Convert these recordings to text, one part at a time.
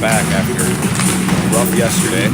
Back after rough yesterday.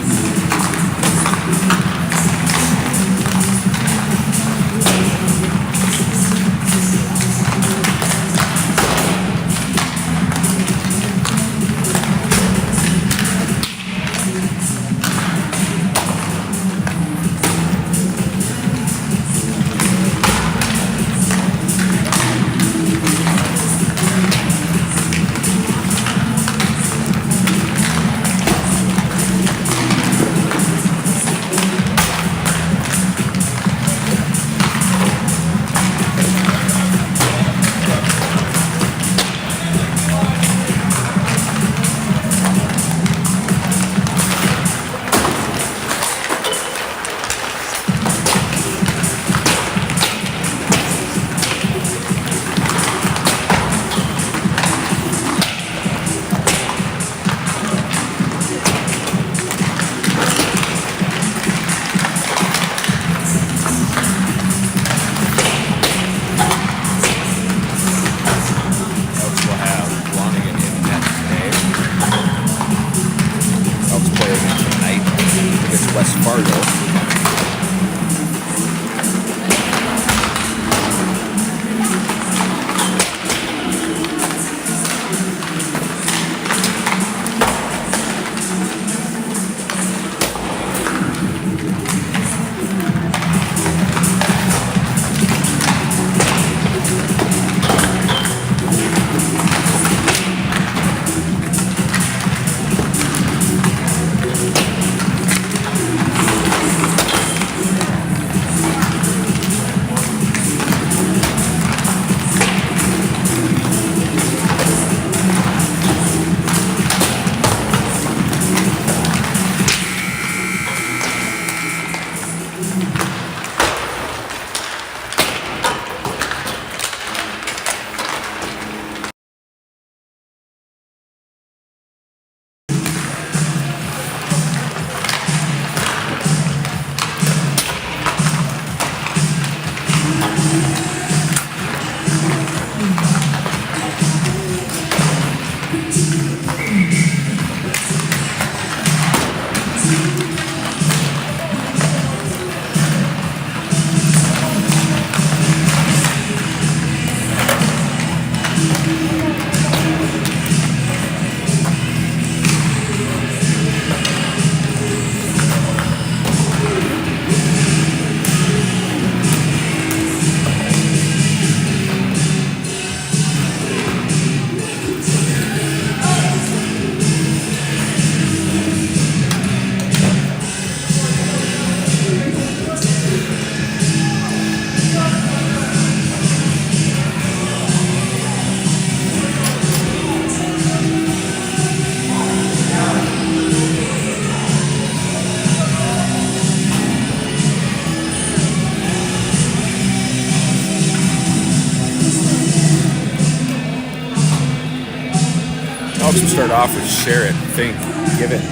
Elks will start off with Sherritt, Fink, Gibbons,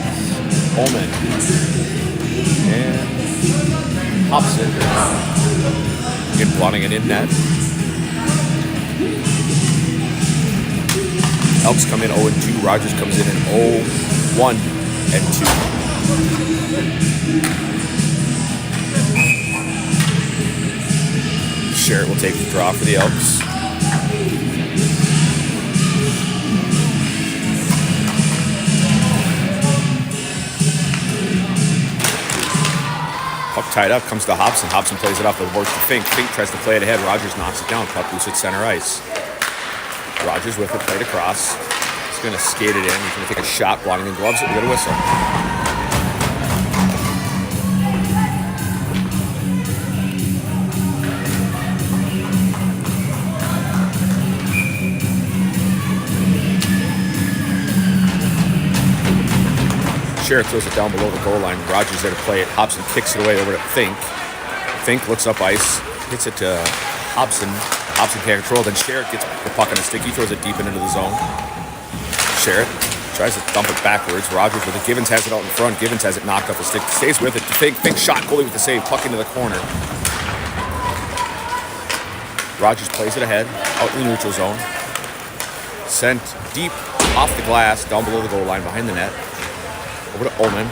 Holman, and Hobson. Again, plotting an in net. Elks come in 0-2. Rogers comes in 0-1 and 2. Sherritt will take the draw for the Elks. Puck tied up, comes to Hobson. Hobson plays it off the boards to Fink. Fink tries to play it ahead. Rogers knocks it down. Puck loose at center ice. Rogers with it, played across. He's going to skate it in. He's going to take a shot, blocking the gloves. We get a whistle. Sherritt throws it down below the goal line. Rogers there to play it. Hobson kicks it away over to Fink. Fink looks up ice, hits it to Hobson. Hobson can't control. Then Sherritt gets the puck on a stick. He throws it deep into the zone. Sherritt tries to dump it backwards. Rogers with it. Givens has it out in front. Givens has it knocked off the stick. Stays with it. Fink. Fink shot. Goalie with the save. Puck into the corner. Rogers plays it ahead. Out in the neutral zone. Sent deep off the glass. Down below the goal line. Behind the net. Over to Ullman.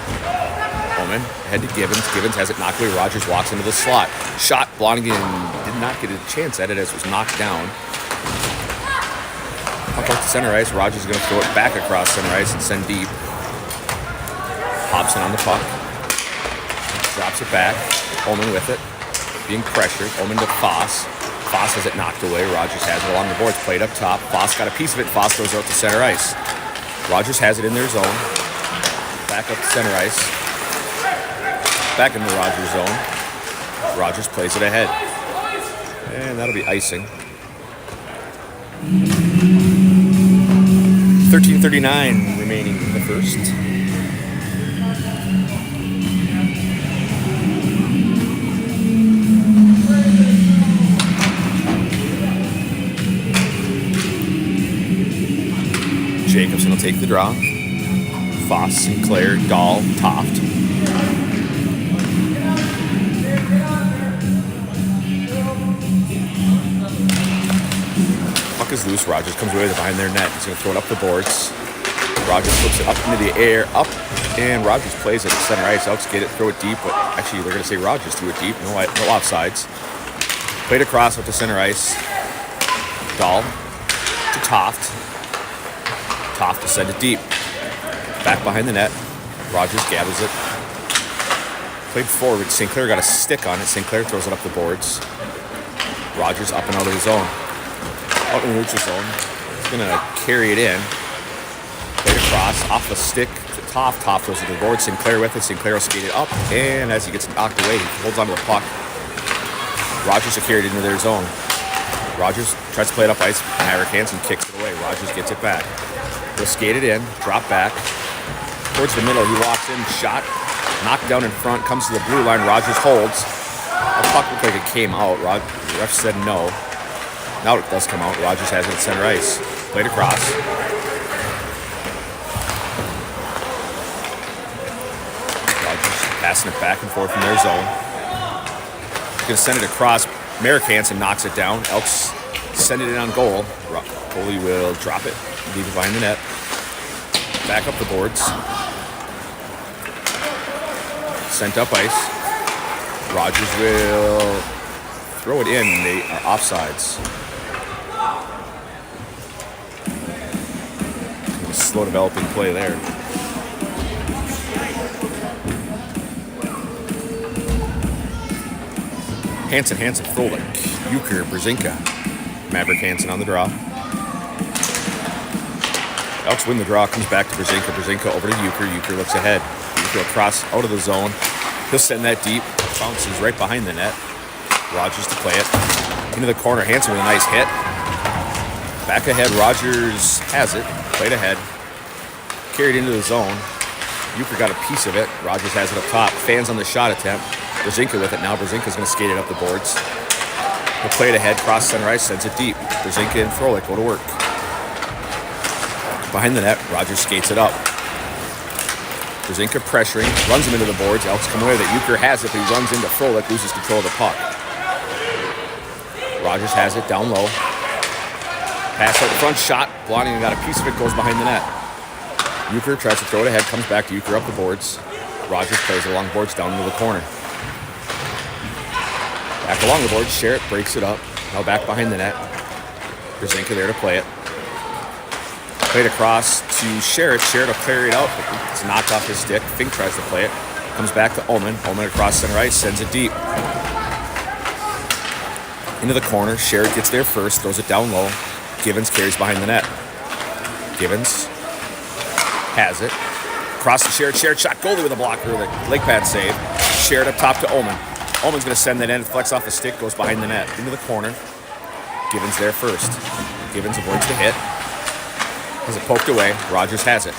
Ullman ahead to Givens. Givens has it knocked away. Rogers walks into the slot. Shot. Blonnigan did not get a chance at it as it was knocked down. Puck out to center ice. Rogers is going to throw it back across center ice and send deep. Hobson on the puck. Drops it back. Ullman with it. Being pressured. Ullman to Foss. Foss has it knocked away. Rogers has it along the boards. Played up top. Foss got a piece of it. Foss throws it out to center ice. Rogers has it in their zone. Back up to center ice. Back in the Rogers zone. Rogers plays it ahead. And that'll be icing. 13:39 remaining in the first. Jacobson will take the draw. Foss, Sinclair, Dahl, Toft. Puck is loose. Rogers comes away behind their net. He's going to throw it up the boards. Rogers flips it up into the air, up, and Rogers plays it at center ice. Elks get it, throw it deep, but actually they're going to say Rogers threw it deep. No offsides. Played across up to center ice. Dahl to Toft. Toft to send it deep. Back behind the net. Rogers gathers it. Played forward. Sinclair got a stick on it. Sinclair throws it up the boards. Rogers up and out of the zone. Out in the neutral zone. He's going to carry it in. Played across. Off the stick to Toft. Toft throws it to the board. Sinclair with it. Sinclair will skate it up. And as he gets knocked away, he holds onto the puck. Rogers will carry it into their zone. Rogers tries to play it up ice. Maverick Hansen kicks it away. Rogers gets it back. He'll skate it in. Drop back. Towards the middle, he walks in, shot, knocked down in front, comes to the blue line. Rogers holds. The puck looked like it came out. The ref said no. Now it does come out. Rogers has it at center ice. Played across. Rogers passing it back and forth in their zone. He's going to send it across. Merrick Hansen knocks it down. Elks send it in on goal. Goalie will drop it, leave it behind the net. Back up the boards. Sent up ice. Rogers will throw it in. They are offsides. Slow developing play there. Hansen, Frolik, Euchre, Brzezinka. Maverick Hansen on the draw. Elks win the draw, comes back to Brzezinka. Brzezinka over to Euchre. Euchre looks ahead. Euchre across out of the zone. He'll send that deep. Bounces right behind the net. Rogers to play it. Into the corner. Hansen with a nice hit. Back ahead. Rogers has it. Played ahead. Carried into the zone. Euchre got a piece of it. Rogers has it up top. Fans on the shot attempt. Brzezinka with it now. Brzezinka's going to skate it up the boards. He'll play it ahead. Cross center ice. Sends it deep. Brzezinka and Frolik go to work. Behind the net, Rogers skates it up. Brzezinka pressuring, runs him into the boards. Elks come away with it. Euchre has it, but he runs into Frolik, loses control of the puck. Rogers has it down low. Pass out front, shot. Blonding got a piece of it, goes behind the net. Euchre tries to throw it ahead, comes back to Euchre up the boards. Rogers plays it along boards down into the corner. Back along the boards, Sherritt breaks it up. Now back behind the net. Brzezinka there to play it. Played across to Sherritt. Sherritt will carry it out, but it's knocked off his stick. Fink tries to play it. Comes back to Ullman. Ullman across center ice, sends it deep. Into the corner. Sherritt gets there first, throws it down low. Givens carries behind the net. Givens has it. Across to Sherritt. Sherritt shot goalie with a blocker, with a leg pad save. Sherritt up top to Ullman. Ullman's going to send that in. Flex off the stick, goes behind the net. Into the corner. Givens there first. Givens avoids the hit. Has it poked away. Rogers has it.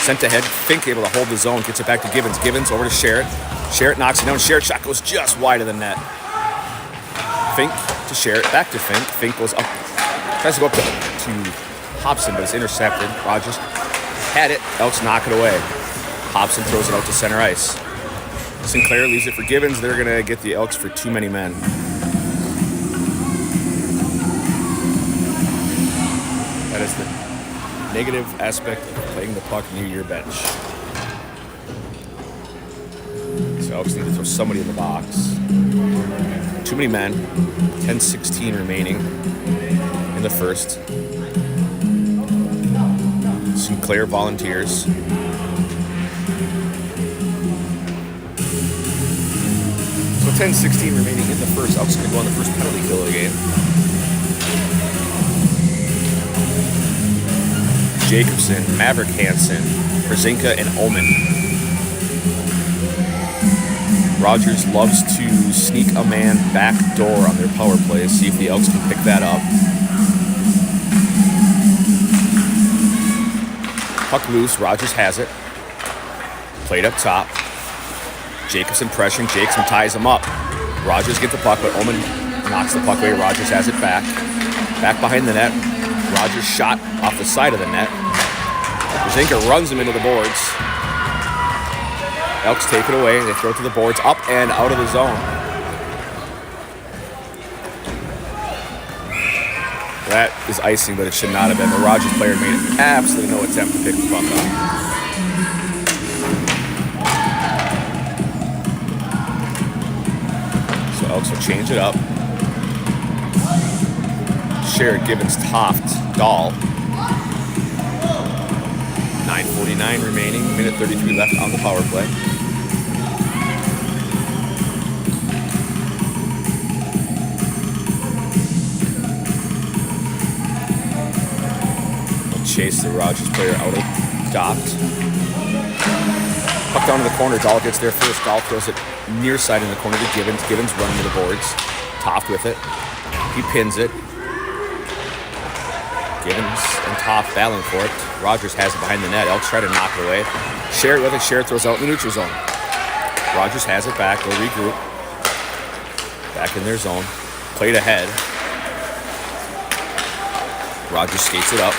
Sent ahead. Fink able to hold the zone. Gets it back to Givens. Givens over to Sherritt. Sherritt knocks it down. Sherritt shot goes just wide of the net. Fink to Sherritt. Back to Fink. Fink goes up. Tries to go up to Hobson, but it's intercepted. Rogers had it. Elks knock it away. Hobson throws it out to center ice. Sinclair leaves it for Givens. They're going to get the Elks for too many men. That is the negative aspect of playing the puck near your bench. So Elks need to throw somebody in the box. Too many men. 10-16 remaining in the first. Sinclair volunteers. So 10-16 remaining in the first. Elks going to go on the first penalty kill of the game. Jacobson, Maverick Hansen, Brzezinka, and Ullman. Rogers loves to sneak a man back door on their power play. See if the Elks can pick that up. Puck loose. Rogers has it. Played up top. Jacobson pressuring. Jacobson ties him up. Rogers gets the puck, but Ullman knocks the puck away. Rogers has it back. Back behind the net. Rogers shot off the side of the net. Brzezinka runs him into the boards. Elks take it away. They throw it to the boards, up and out of the zone. That is icing, but it should not have been. The Rogers player made absolutely no attempt to pick the puck up. So Elks will change it up. Sherritt, Givens, Toft, Dahl. 9:49 remaining, minute 33 left on the power play. Chase the Rogers player out of docked. Puck down to the corner. Dahl gets there first. Dahl throws it near side in the corner to Givens. Givens running to the boards. Toft with it. He pins it. Givens and Toft battling for it. Rogers has it behind the net. Elks try to knock it away. Sherritt with it. Sherritt throws out in the neutral zone. Rogers has it back. They'll regroup. Back in their zone. Played ahead. Rogers skates it up.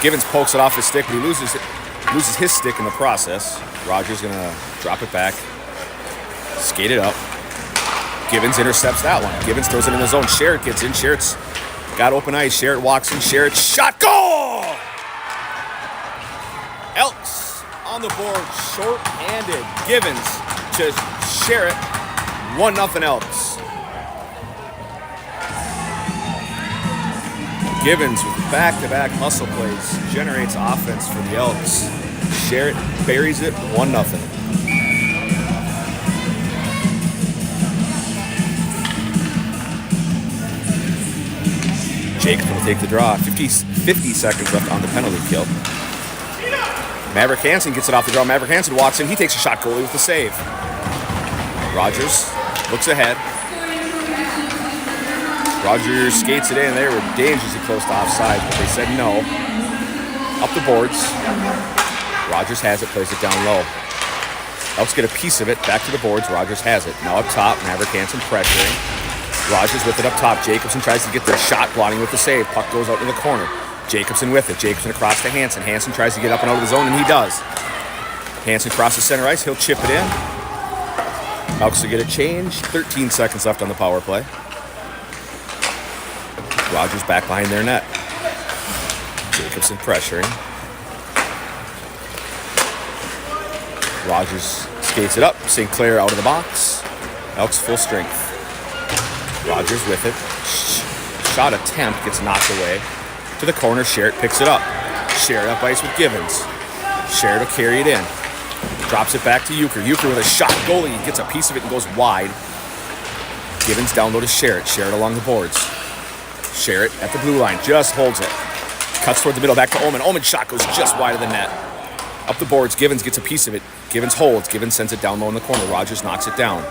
Givens pokes it off his stick, but he loses his stick in the process. Rogers gonna drop it back. Skate it up. Givens intercepts that one. Givens throws it in the zone. Sherritt gets in. Sherritt's got open ice. Sherritt walks in. Sherritt shot. Goal! Elks on the board, short-handed. Givens to Sherritt. 1-0 Elks. Givens with back-to-back hustle plays generates offense for the Elks. Sherritt buries it 1-0. Jake will take the draw. 50 seconds left on the penalty kill. Maverick Hansen gets it off the draw. Maverick Hansen walks in. He takes a shot goalie with the save. Rogers looks ahead. Rogers skates it in. They were dangerously close to offside, but they said no. Up the boards. Rogers has it, plays it down low. Elks get a piece of it, back to the boards. Rogers has it. Now up top, Maverick Hansen pressuring. Rogers with it up top. Jacobson tries to get their shot, blocking with the save. Puck goes out to the corner. Jacobson with it. Jacobson across to Hansen. Hansen tries to get up and out of the zone, and he does. Hansen crosses center ice. He'll chip it in. Elks will get a change. 13 seconds left on the power play. Rogers back behind their net. Jacobson pressuring. Rogers skates it up. Sinclair out of the box. Elks full strength. Rogers with it. Shot attempt gets knocked away. To the corner. Sherritt picks it up. Sherritt up ice with Givens. Sherritt will carry it in. Drops it back to Euchre. Euchre with a shot. Goalie gets a piece of it and goes wide. Givens down low to Sherritt. Sherritt along the boards. Sherritt at the blue line. Just holds it. Cuts toward the middle. Back to Ullman. Ullman's shot goes just wide of the net. Up the boards. Givens gets a piece of it. Givens holds. Givens sends it down low in the corner. Rogers knocks it down.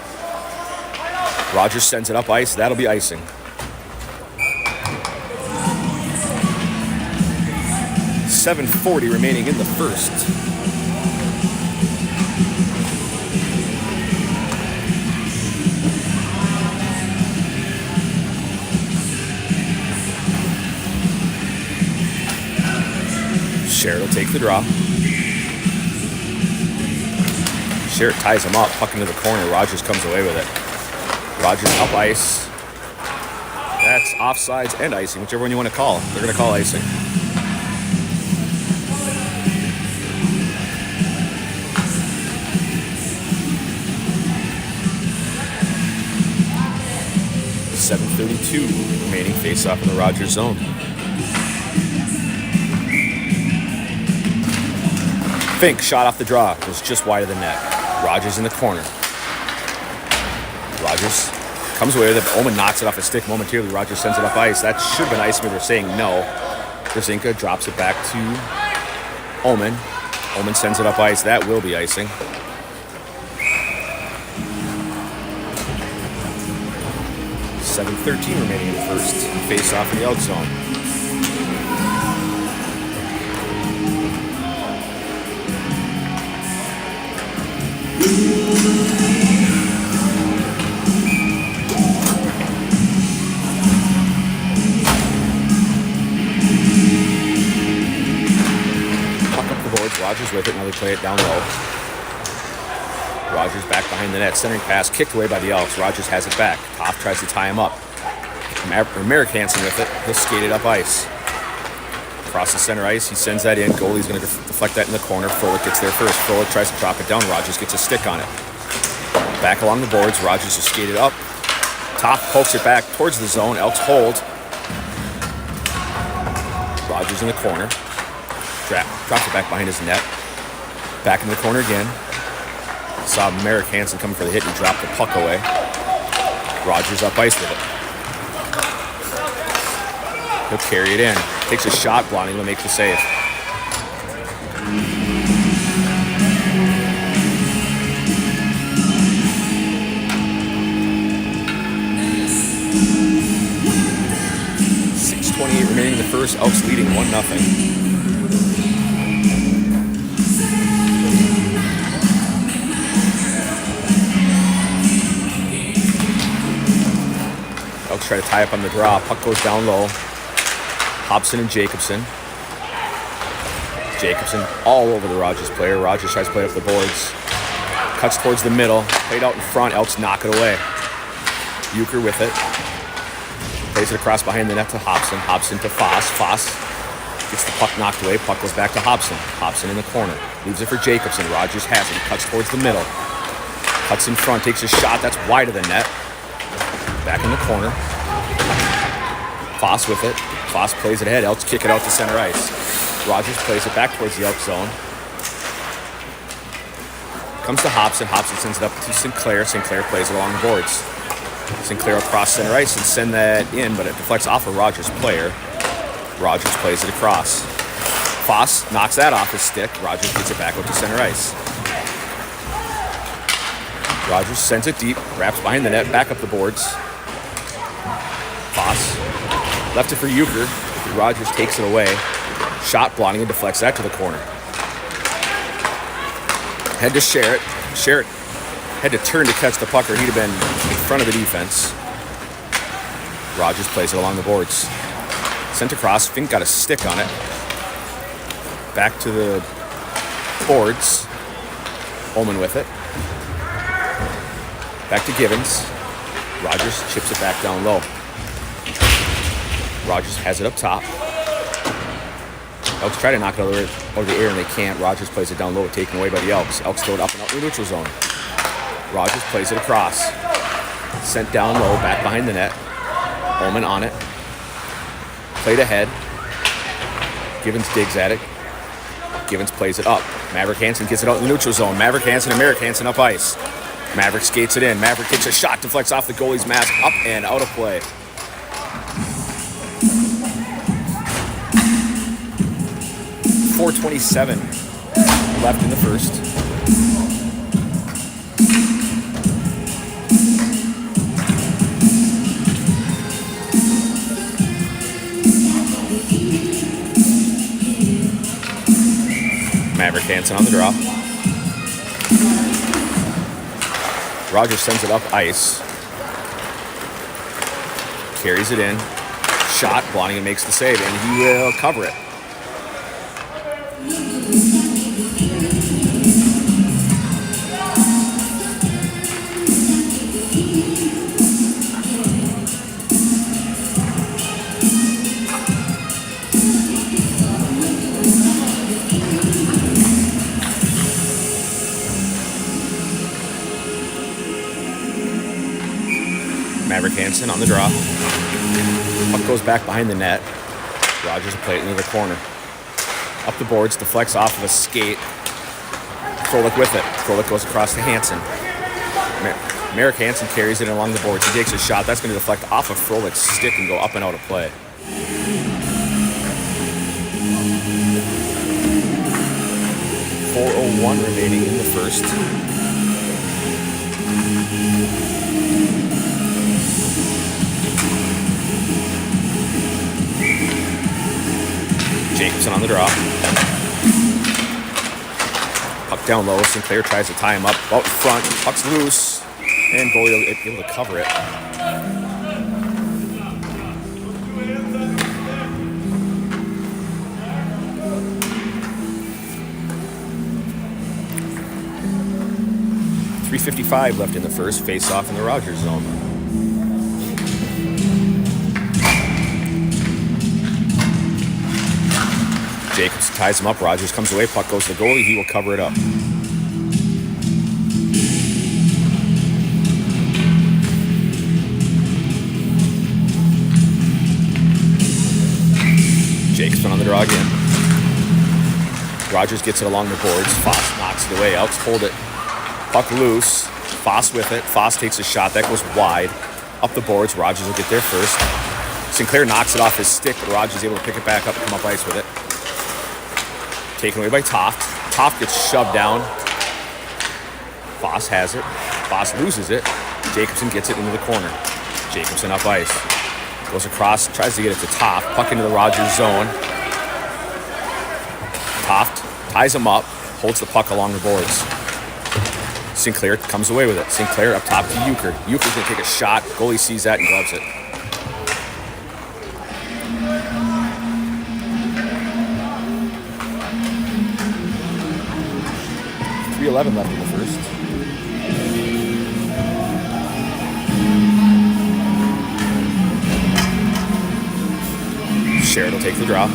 Rogers sends it up ice. That'll be icing. .740 remaining in the first. Sherritt will take the draw. Sherritt ties him up, puck into the corner. Rogers comes away with it. Rogers up ice. That's offsides and icing, whichever one you want to call. They're going to call icing. .732 remaining face-off in the Rogers zone. Fink shot off the draw. It was just wide of the net. Rogers in the corner. Rogers comes away with it. Ullman knocks it off his stick momentarily. Rogers sends it up ice. That should have been icing, but they're saying no. Brzezinka drops it back to Ullman. Ullman sends it up ice. That will be icing. .713 remaining in the first. Face off in the Elk zone. Puck up the boards. Rogers with it. Now they play it down low. Rogers back behind the net. Centering pass kicked away by the Elks. Rogers has it back. Toth tries to tie him up. Merrick Hansen with it. He'll skate it up ice. Across the center ice. He sends that in. Goalie's going to deflect that in the corner. Froelich gets there first. Froelich tries to drop it down. Rogers gets a stick on it. Back along the boards. Rogers just skated up. Toth pokes it back towards the zone. Elks hold. Rogers in the corner. Drops it back behind his net. Back in the corner again. Saw Merrick Hansen coming for the hit. He dropped the puck away. Rogers up ice with it. He'll carry it in. Takes a shot. Blonding will make the save. .628 remaining in the first. Elks leading 1-0. Elks try to tie up on the draw. Puck goes down low. Hobson and Jacobson. Jacobson all over the Rogers player. Rogers tries to play up the boards. Cuts towards the middle. Played out in front. Elks knock it away. Euchre with it. Plays it across behind the net to Hobson. Hobson to Foss. Foss gets the puck knocked away. Puck goes back to Hobson. Hobson in the corner. Leaves it for Jacobson. Rogers has it. He cuts towards the middle. Cuts in front. Takes a shot. That's wide of the net. Back in the corner. Foss with it. Foss plays it ahead. Elks kick it out to center ice. Rogers plays it back towards the Elk zone. Comes to Hobson. Hobson sends it up to Sinclair. Sinclair plays it along the boards. Sinclair across center ice and send that in, but it deflects off a Rogers player. Rogers plays it across. Foss knocks that off his stick. Rogers gets it back up to center ice. Rogers sends it deep, wraps behind the net, back up the boards. Foss left it for Euchre. Rogers takes it away. Shot blocking and deflects that to the corner. Head to Sherritt. Sherritt had to turn to catch the puck or he'd have been in front of the defense. Rogers plays it along the boards. Sent across. Fink got a stick on it. Back to the boards. Ullman with it. Back to Givens. Rogers chips it back down low. Rogers has it up top. Elks try to knock it over the air and they can't. Rogers plays it down low, taken away by the Elks. Elks throw it up and out in the neutral zone. Rogers plays it across. Sent down low, back behind the net. Ullman on it. Played ahead. Givens digs at it. Givens plays it up. Maverick Hansen gets it out in the neutral zone. Maverick Hansen and Merrick Hansen up ice. Maverick skates it in. Maverick gets a shot, deflects off the goalie's mask, up and out of play. .427 left in the first. Maverick Hansen on the draw. Rogers sends it up ice. Carries it in. Shot. Blonningham makes the save, and he will cover it. Maverick Hansen on the draw. Puck goes back behind the net. Rogers will play it into the corner. Up the boards, deflects off of a skate. Frolik with it. Frolik goes across to Hansen. Merrick Hansen carries it along the boards. He takes a shot. That's going to deflect off of Frolik's stick and go up and out of play. .401 remaining in the first. Jacobson on the draw. Puck down low. Sinclair tries to tie him up. Out front. Puck's loose. And goalie will be able to cover it. .355 left in the first. Face off in the Rogers zone. Jacobs ties him up. Rogers comes away. Puck goes to the goalie. He will cover it up. Jacobs on the draw again. Rogers gets it along the boards. Foss knocks it away. Elks hold it. Puck loose. Foss with it. Foss takes a shot. That goes wide. Up the boards. Rogers will get there first. Sinclair knocks it off his stick, but Rogers is able to pick it back up and come up ice with it. Taken away by Toft. Toft gets shoved down. Foss has it. Foss loses it. Jacobson gets it into the corner. Jacobson up ice. Goes across, tries to get it to Toft. Puck into the Rogers zone. Toft ties him up, holds the puck along the boards. Sinclair comes away with it. Sinclair up top to Euchre. Euchre's going to take a shot. Goalie sees that and gloves it. .311 left in the first. Sherrod will take the draw.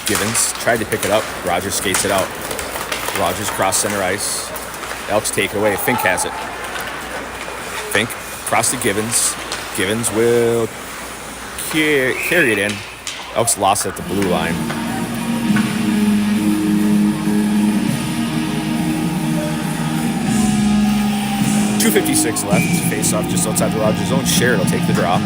Givens tried to pick it up. Rogers skates it out. Rogers cross center ice. Elks take it away. Fink has it. Fink cross to Givens. Givens will carry it in. Elks lost at the blue line. .256 left. Face off just outside the Rogers zone. Sherrod will take the draw.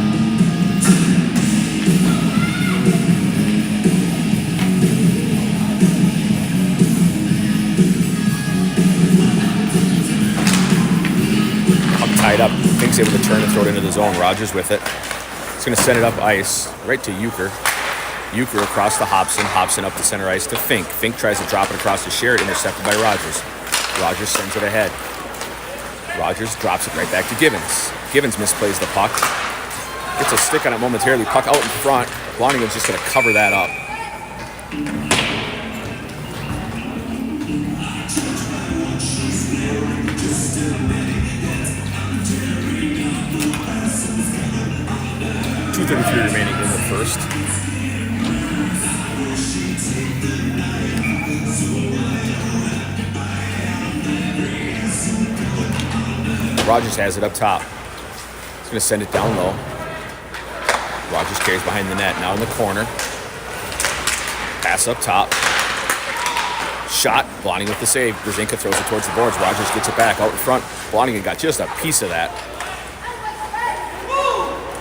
Tied up. Fink's able to turn and throw it into the zone. Rogers with it. He's going to send it up ice right to Euchre. Euchre across to Hobson. Hobson up the center ice to Fink. Fink tries to drop it across to Sherrod, intercepted by Rogers. Rogers sends it ahead. Rogers drops it right back to Givens. Givens misplays the puck. Gets a stick on it momentarily. Puck out in front. Bloningham's just going to cover that up. .233 remaining in the first. Rogers has it up top. He's going to send it down low. Rogers carries behind the net. Now in the corner. Pass up top. Shot. Blonding with the save. Brzezinka throws it towards the boards. Rogers gets it back out in front. Blonding got just a piece of that.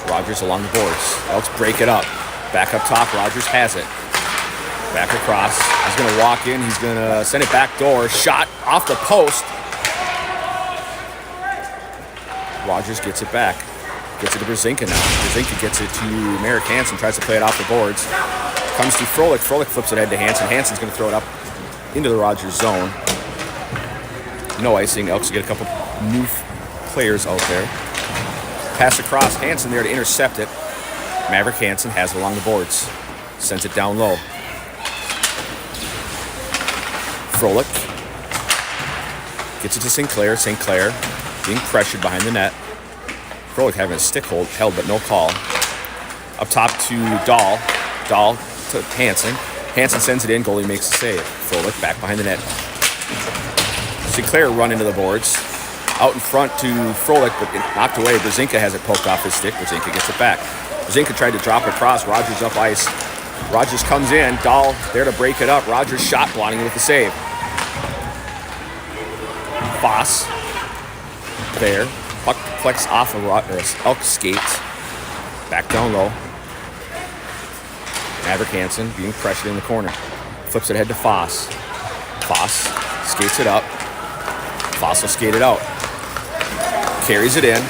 Rogers along the boards. Elks break it up. Back up top. Rogers has it. Back across. He's going to walk in. He's going to send it back door. Shot off the post. Rogers gets it back. Gets it to Brzezinka now. Brzezinka gets it to Merrick Hansen. Tries to play it off the boards. Comes to Froelich. Froelich flips it ahead to Hansen. Hansen's going to throw it up into the Rogers zone. No icing. Elks get a couple new players out there. Pass across. Hansen there to intercept it. Maverick Hansen has it along the boards. Sends it down low. Froelich gets it to Sinclair. Sinclair being pressured behind the net. Froelich having a stick hold held, but no call. Up top to Dahl. Dahl to Hansen. Hansen sends it in. Goalie makes the save. Froelich back behind the net. Sinclair run into the boards. Out in front to Froelich, but knocked away. Brzezinka has it poked off his stick. Brzezinka gets it back. Brzezinka tried to drop across. Rogers up ice. Rogers comes in. Dahl there to break it up. Rogers shot blocking with the save. Foss there. Puck flex off of Elk skates. Back down low. Maverick Hansen being pressured in the corner. Flips it ahead to Foss. Foss skates it up. Foss will skate it out. Carries it in.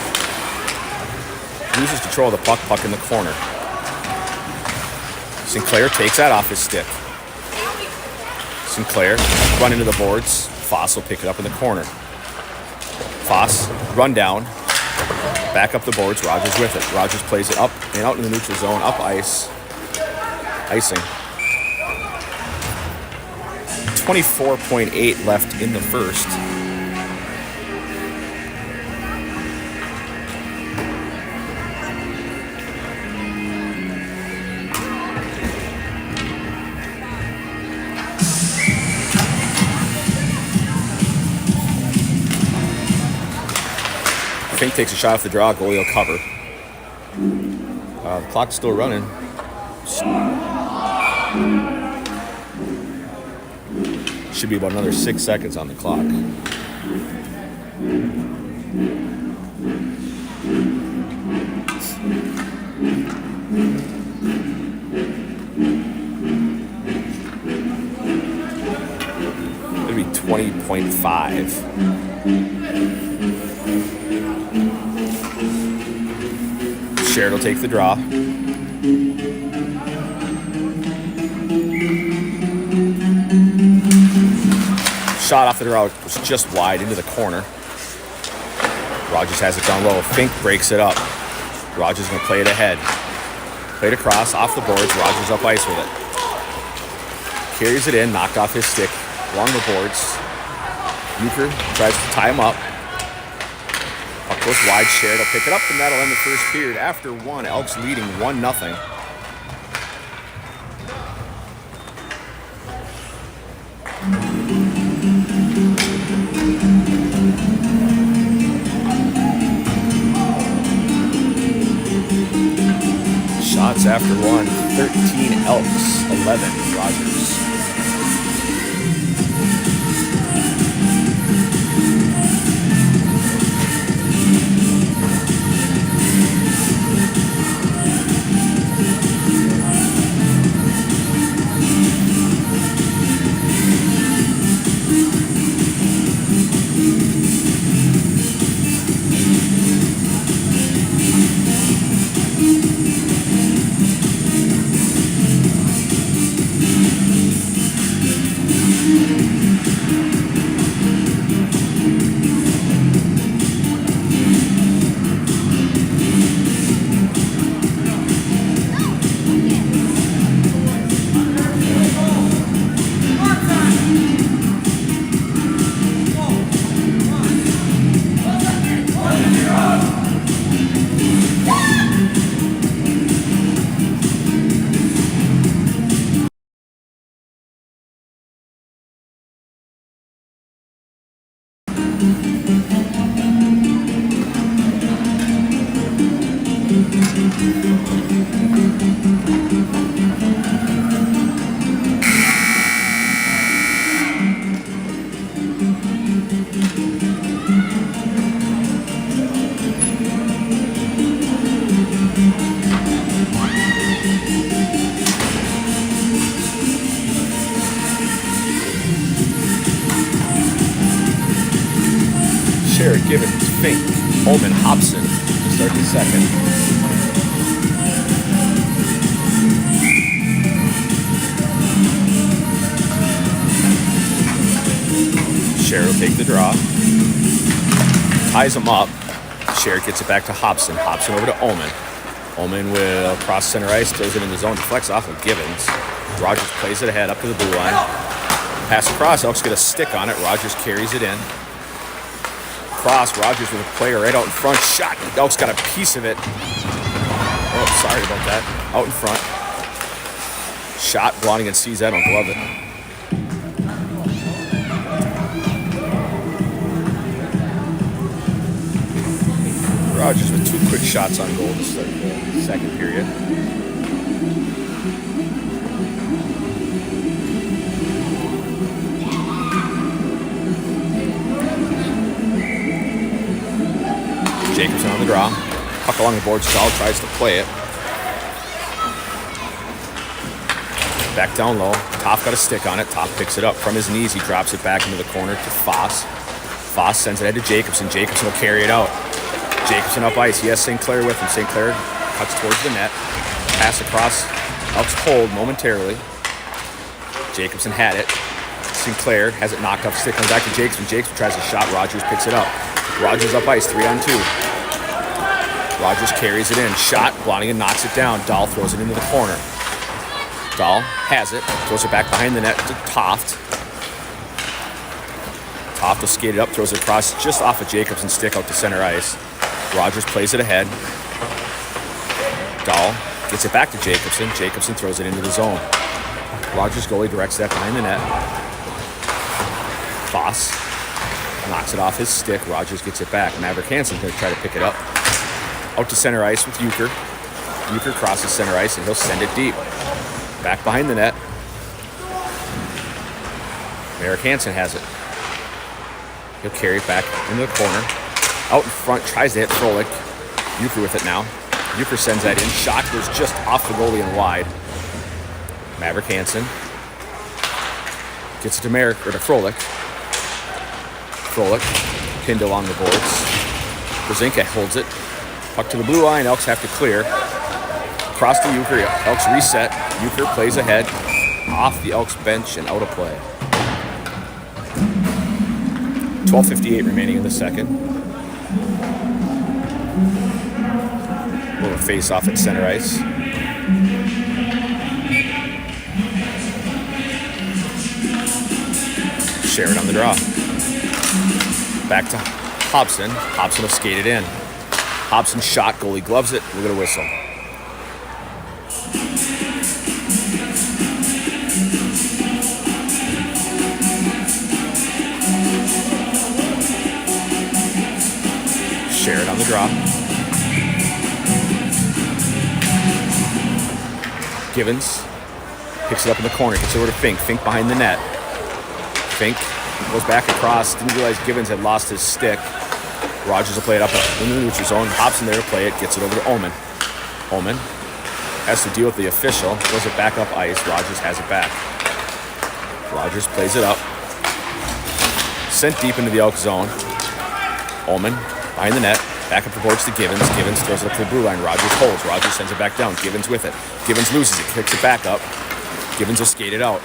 Loses control of the puck. Puck in the corner. Sinclair takes that off his stick. Sinclair run into the boards. Foss will pick it up in the corner. Foss run down. Back up the boards. Rogers with it. Rogers plays it up and out in the neutral zone. Up ice. Icing. 24.8 left in the first. Fink takes a shot off the draw. Goalie will cover. The clock's still running. Should be about another 6 seconds on the clock. It'll be 20.5. Sherrod will take the draw. Shot off the draw was just wide into the corner. Rogers has it down low. Fink breaks it up. Rogers going to play it ahead. Played across, off the boards. Rogers up ice with it. Carries it in, knocked off his stick along the boards. Euchre tries to tie him up. Puck goes wide. Sherrod will pick it up, and that'll end the first period. After one, Elks leading 1-0. Shots after one, 13 Elks, 11 Rogers. Givens, Fink, Ullman, Hobson to start the second. Sherritt will take the draw. Ties him up. Sherritt gets it back to Hobson. Hobson over to Ullman. Ullman will cross center ice, throws it in the zone, deflects off of Givens. Rogers plays it ahead up to the blue line. Pass across, Elks get a stick on it. Rogers carries it in. Cross, Rogers with a player right out in front. Shot, Elks got a piece of it. Oh, sorry about that. Out in front. Shot, Blonding sees that, don't glove it. Rogers with 2 quick shots on goal to start the second period. Jacobson on the draw. Puck along the boards. Dahl tries to play it. Back down low. Toff got a stick on it. Toff picks it up from his knees. He drops it back into the corner to Foss. Foss sends it ahead to Jacobson. Jacobson will carry it out. Jacobson up ice. He has St. Clair with him. St. Clair cuts towards the net. Pass across. Elks hold momentarily. Jacobson had it. St. Clair has it knocked off stick. Comes back to Jacobson. Jacobson tries a shot. Rogers picks it up. Rogers up ice. 3-on-2. Rogers carries it in. Shot. Blonding knocks it down. Dahl throws it into the corner. Dahl has it. Throws it back behind the net to Toft. Toft will skate it up. Throws it across just off of Jacobson's stick out to center ice. Rogers plays it ahead. Dahl gets it back to Jacobson. Jacobson throws it into the zone. Rogers goalie directs that behind the net. Foss knocks it off his stick. Rogers gets it back. Maverick Hansen's going to try to pick it up. Out to center ice with Euchre. Euchre crosses center ice and he'll send it deep. Back behind the net. Maverick Hansen has it. He'll carry it back into the corner. Out in front, tries to hit Frolik. Euchre with it now. Euchre sends that in. Shot goes just off the goalie and wide. Maverick Hansen gets it to Frolik. Frolik pinned along the boards. Brzezinski holds it. Puck to the blue line. Elks have to clear. Across to Euchre. Elks reset. Euchre plays ahead. Off the Elks bench and out of play. 12:58 remaining in the second. Little face off at center ice. Sherritt on the draw. Back to Hobson. Hobson will skate it in. Hobson shot, goalie gloves it. We'll get a whistle. Sherritt on the draw. Givens picks it up in the corner, gets over to Fink. Fink behind the net. Fink goes back across. Didn't realize Givens had lost his stick. Rogers will play it up in the neutral zone. Hobson there to play it. Gets it over to Ullman. Ullman has to deal with the official. Throws it back up ice. Rogers has it back. Rogers plays it up. Sent deep into the Elk zone. Ullman behind the net. Back up the boards to Givens. Givens throws it up to the blue line. Rogers holds. Rogers sends it back down. Givens with it. Givens loses it. Kicks it back up. Givens will skate it out.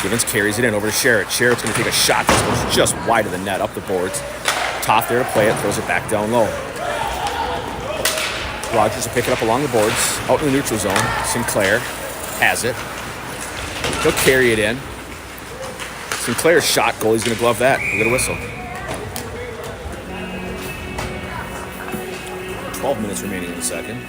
Givens carries it in over to Sherritt. Sherritt's going to take a shot that goes just wide of the net, up the boards. Toff there to play it. Throws it back down low. Rogers will pick it up along the boards. Out in the neutral zone. Sinclair has it. He'll carry it in. Sinclair's shot. Goalie's going to glove that. We'll get a whistle. 12 minutes remaining in the second.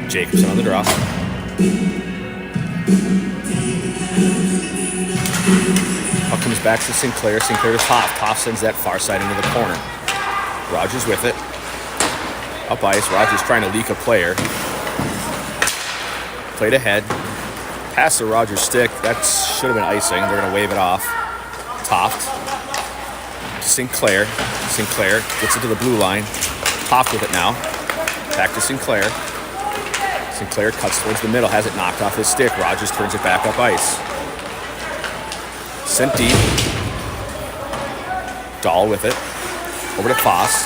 Jacobson on the draw. Puck comes back to Sinclair. Sinclair to Toff. Toff sends that far side into the corner. Rogers with it. Up ice. Rogers trying to leak a player. Played ahead. Pass to Rogers' stick. That should have been icing. They're going to wave it off. Toft. Sinclair. Sinclair gets it to the blue line. Toft with it now. Back to Sinclair. Sinclair cuts towards the middle, has it knocked off his stick. Rogers turns it back up ice. Sent deep. Dahl with it. Over to Foss.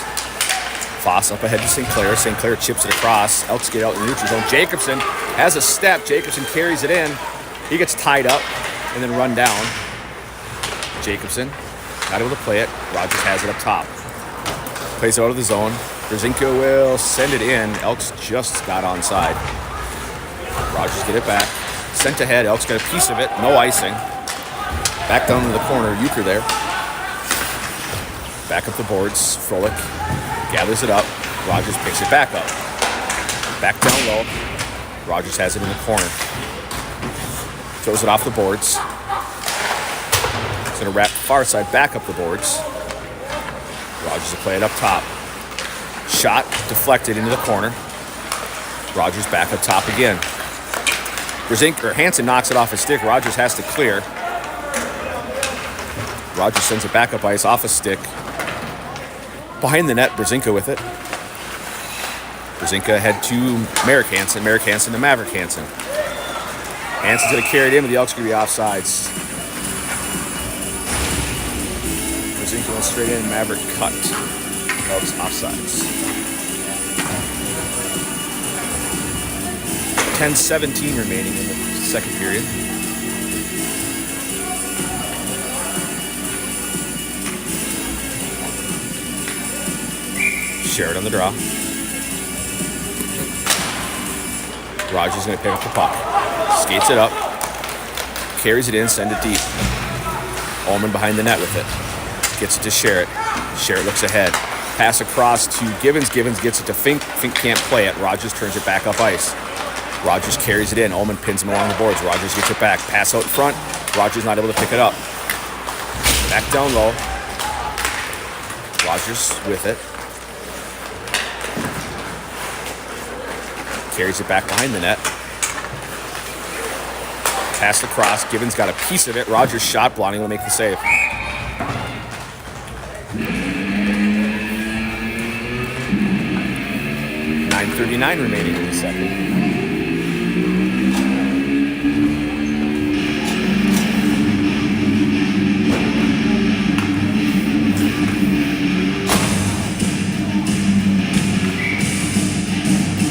Foss up ahead to Sinclair. Sinclair chips it across. Elks get out in the neutral zone. Jacobson has a step. Jacobson carries it in. He gets tied up and then run down. Jacobson not able to play it. Rogers has it up top. Plays it out of the zone. Brzezinski will send it in. Elks just got onside. Rogers get it back. Sent ahead. Elks got a piece of it. No icing. Back down to the corner. Euchre there. Back up the boards. Froelich gathers it up. Rogers picks it back up. Back down low. Rogers has it in the corner. Throws it off the boards. It's going to wrap far side back up the boards. Rogers will play it up top. Shot deflected into the corner. Rogers back up top again. Hansen knocks it off his stick. Rogers has to clear. Rogers sends it back up ice off a stick. Behind the net, Brzezinski with it. Brzezinski ahead to Merrick Hansen. Merrick Hansen to Maverick Hansen. Hansen's going to carry it in, but the Elks are going to be offsides. Brzezinski went straight in. Maverick cut. Elks offsides. 10:17 remaining in the second period. Sherrod on the draw. Rogers going to pick up the puck. Skates it up. Carries it in, send it deep. Ullman behind the net with it. Gets it to Sherrod. Sherrod looks ahead. Pass across to Givens. Givens gets it to Fink. Fink can't play it. Rogers turns it back up ice. Rogers carries it in. Ullman pins him along the boards. Rogers gets it back. Pass out front. Rogers not able to pick it up. Back down low. Rogers with it. Carries it back behind the net. Pass across. Givens got a piece of it. Rogers shot. Blondie will make the save. .39 remaining in the second.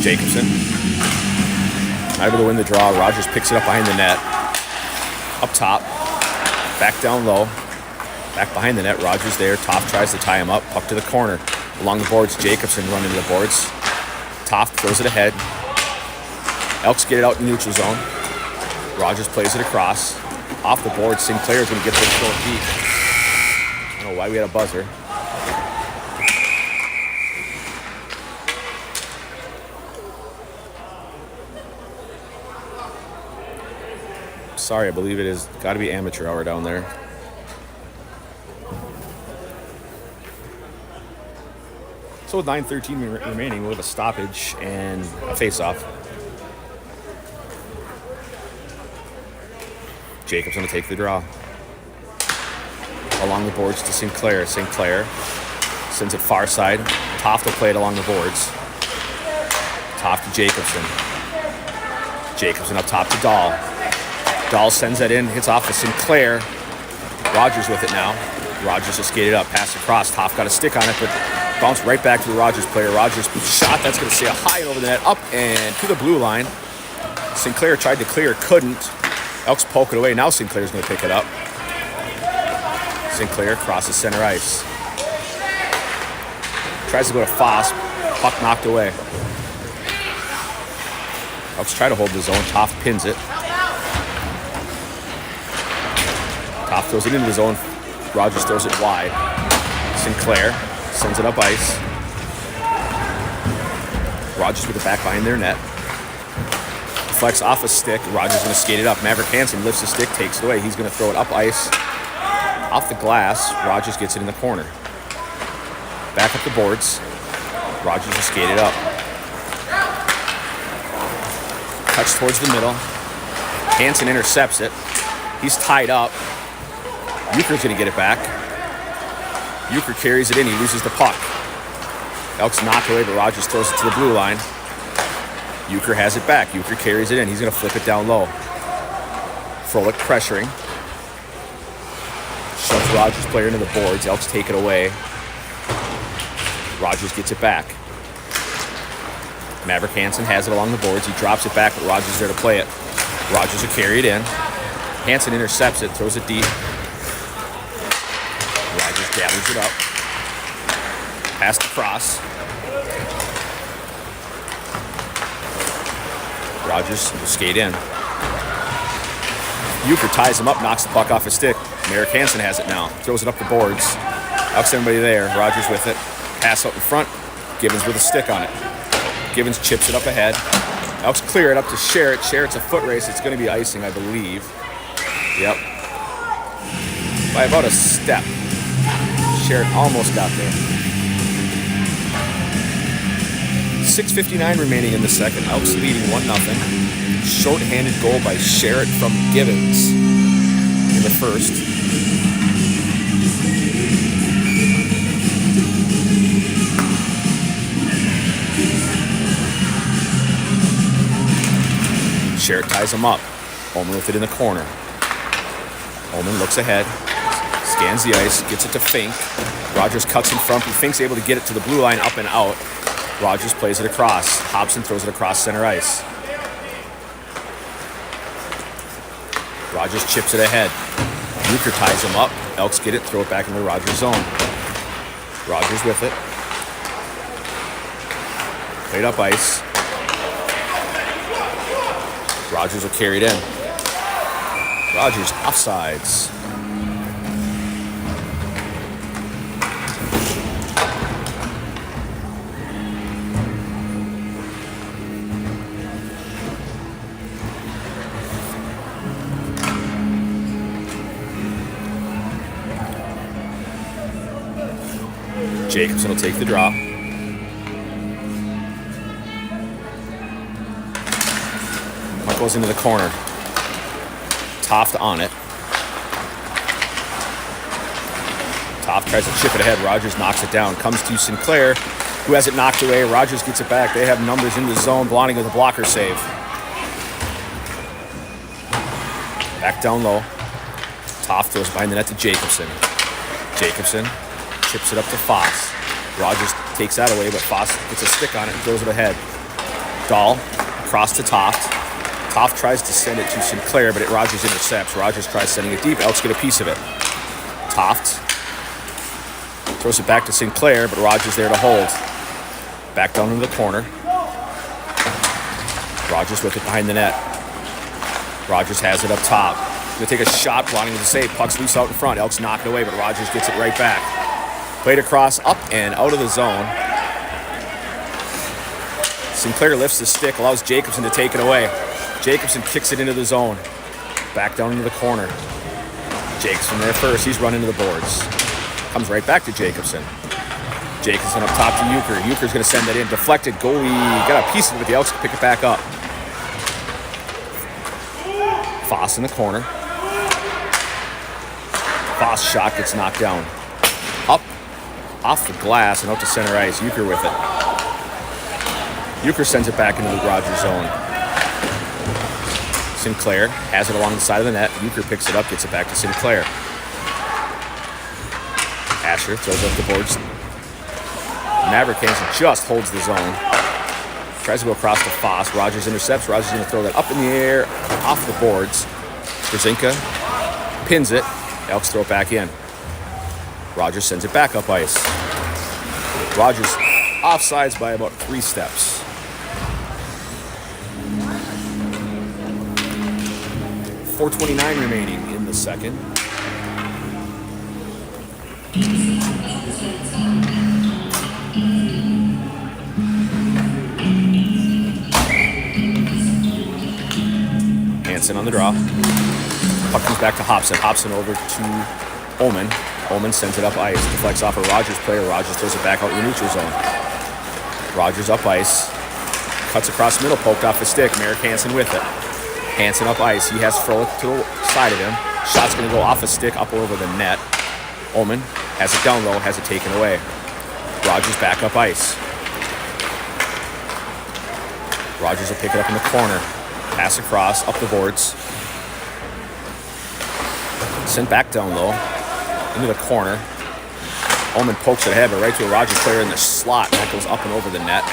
Jacobson not able to win the draw. Rogers picks it up behind the net. Up top. Back down low. Back behind the net. Rogers there. Toff tries to tie him up. Puck to the corner. Along the boards, Jacobson running to the boards. Toff throws it ahead. Elks get it out in the neutral zone. Rogers plays it across. Off the board, Sinclair's going to get this goal deep. I don't know why we had a buzzer. Sorry, I believe it is. Got to be amateur hour down there. So with 9:13 remaining, we'll have a stoppage and a face-off. Jacob's going to take the draw. Along the boards to Sinclair. Sinclair sends it far side. Toff will play it along the boards. Toff to Jacobson. Jacobson up top to Dahl. Dahl sends that in, hits off to Sinclair. Rogers with it now. Rogers just skated up, passed across. Toff got a stick on it, but bounced right back to the Rogers player. Rogers shot, that's going to sail high over the net, up and to the blue line. Sinclair tried to clear, couldn't. Elks poke it away. Now Sinclair's going to pick it up. Sinclair crosses center ice. Tries to go to Foss. Puck knocked away. Elks try to hold the zone. Toff pins it. Toff throws it into the zone. Rogers throws it wide. Sinclair sends it up ice. Rogers with the back behind their net. Deflects off a stick. Rogers going to skate it up. Maverick Hansen lifts the stick, takes it away. He's going to throw it up ice. Off the glass. Rogers gets it in the corner. Back up the boards. Rogers will skate it up. Touch towards the middle. Hansen intercepts it. He's tied up. Euchre's going to get it back. Euchre carries it in. He loses the puck. Elk's knocked away, but Rogers throws it to the blue line. Euchre has it back. Euchre carries it in. He's going to flip it down low. Froelich pressuring. Shoves Rogers' player into the boards. Elks take it away. Rogers gets it back. Maverick Hansen has it along the boards. He drops it back, but Rogers there to play it. Rogers will carry it in. Hansen intercepts it, throws it deep. Rogers gathers it up. Pass across. Rogers will skate in. Euchre ties him up, knocks the puck off his stick. Maverick Hansen has it now. Throws it up the boards. Elks everybody there. Rogers with it. Pass out in front. Givens with a stick on it. Givens chips it up ahead. Elks clear it up to Sherritt. Sherritt's a foot race. It's going to be icing, I believe. Yep. By about a step. Sherritt almost got there. 6:59 remaining in the second. Elks leading 1-0. Short-handed goal by Sherritt from Givens in the first. Sherritt ties him up. Ullman with it in the corner. Ullman looks ahead, scans the ice, gets it to Fink. Rogers cuts in front, but Fink's able to get it to the blue line up and out. Rogers plays it across. Hobson throws it across center ice. Rogers chips it ahead. Euchre ties him up. Elks get it, throw it back into the Rogers zone. Rogers with it. Played up ice. Rogers will carry it in. Rogers offsides. Jacobson will take the draw. Puck goes into the corner. Toft on it. Toft tries to chip it ahead. Rogers knocks it down. Comes to Sinclair, who has it knocked away. Rogers gets it back. They have numbers in the zone. Blonding with a blocker save. Back down low. Toft throws behind the net to Jacobson. Jacobson chips it up to Foss. Rogers takes that away, but Foss gets a stick on it and throws it ahead. Dahl across to Toft. Toft tries to send it to Sinclair, but Rogers intercepts. Rogers tries sending it deep. Elks get a piece of it. Toft throws it back to Sinclair, but Rogers there to hold. Back down into the corner. Rogers with it behind the net. Rogers has it up top. Going to take a shot, blocking with the save. Puck's loose out in front. Elks knock it away, but Rogers gets it right back. Played across, up and out of the zone. Sinclair lifts the stick, allows Jacobson to take it away. Jacobson kicks it into the zone. Back down into the corner. Jacobson there first. He's run into the boards. Comes right back to Jacobson. Jacobson up top to Euchre. Euchre's going to send that in. Deflected. Goalie got a piece of it, but the Elks pick it back up. Foss in the corner. Foss shot gets knocked down. Up, off the glass, and out to center ice. Euchre with it. Euchre sends it back into the Rogers zone. Sinclair has it along the side of the net. Euchre picks it up, gets it back to Sinclair. Asher throws up the boards. Maverick Hansen just holds the zone. Tries to go across to Foss. Rogers intercepts. Rogers going to throw that up in the air, off the boards. Brzezinka pins it. Elks throw it back in. Rogers sends it back up ice. Rogers offsides by about 3 steps. .429 remaining in the second. Hansen on the draw. Puck comes back to Hobson. Hobson over to Ullman. Ullman sends it up ice. Deflects off a Rogers player. Rogers throws it back out in the neutral zone. Rogers up ice. Cuts across middle, poked off the stick. Maverick Hansen with it. Hansen up ice. He has Froelich to the side of him. Shot's going to go off a stick up over the net. Ullman has it down low, has it taken away. Rogers back up ice. Rogers will pick it up in the corner. Pass across, up the boards. Sent back down low, into the corner. Ullman pokes it ahead, but right to a Rogers player in the slot, and that goes up and over the net.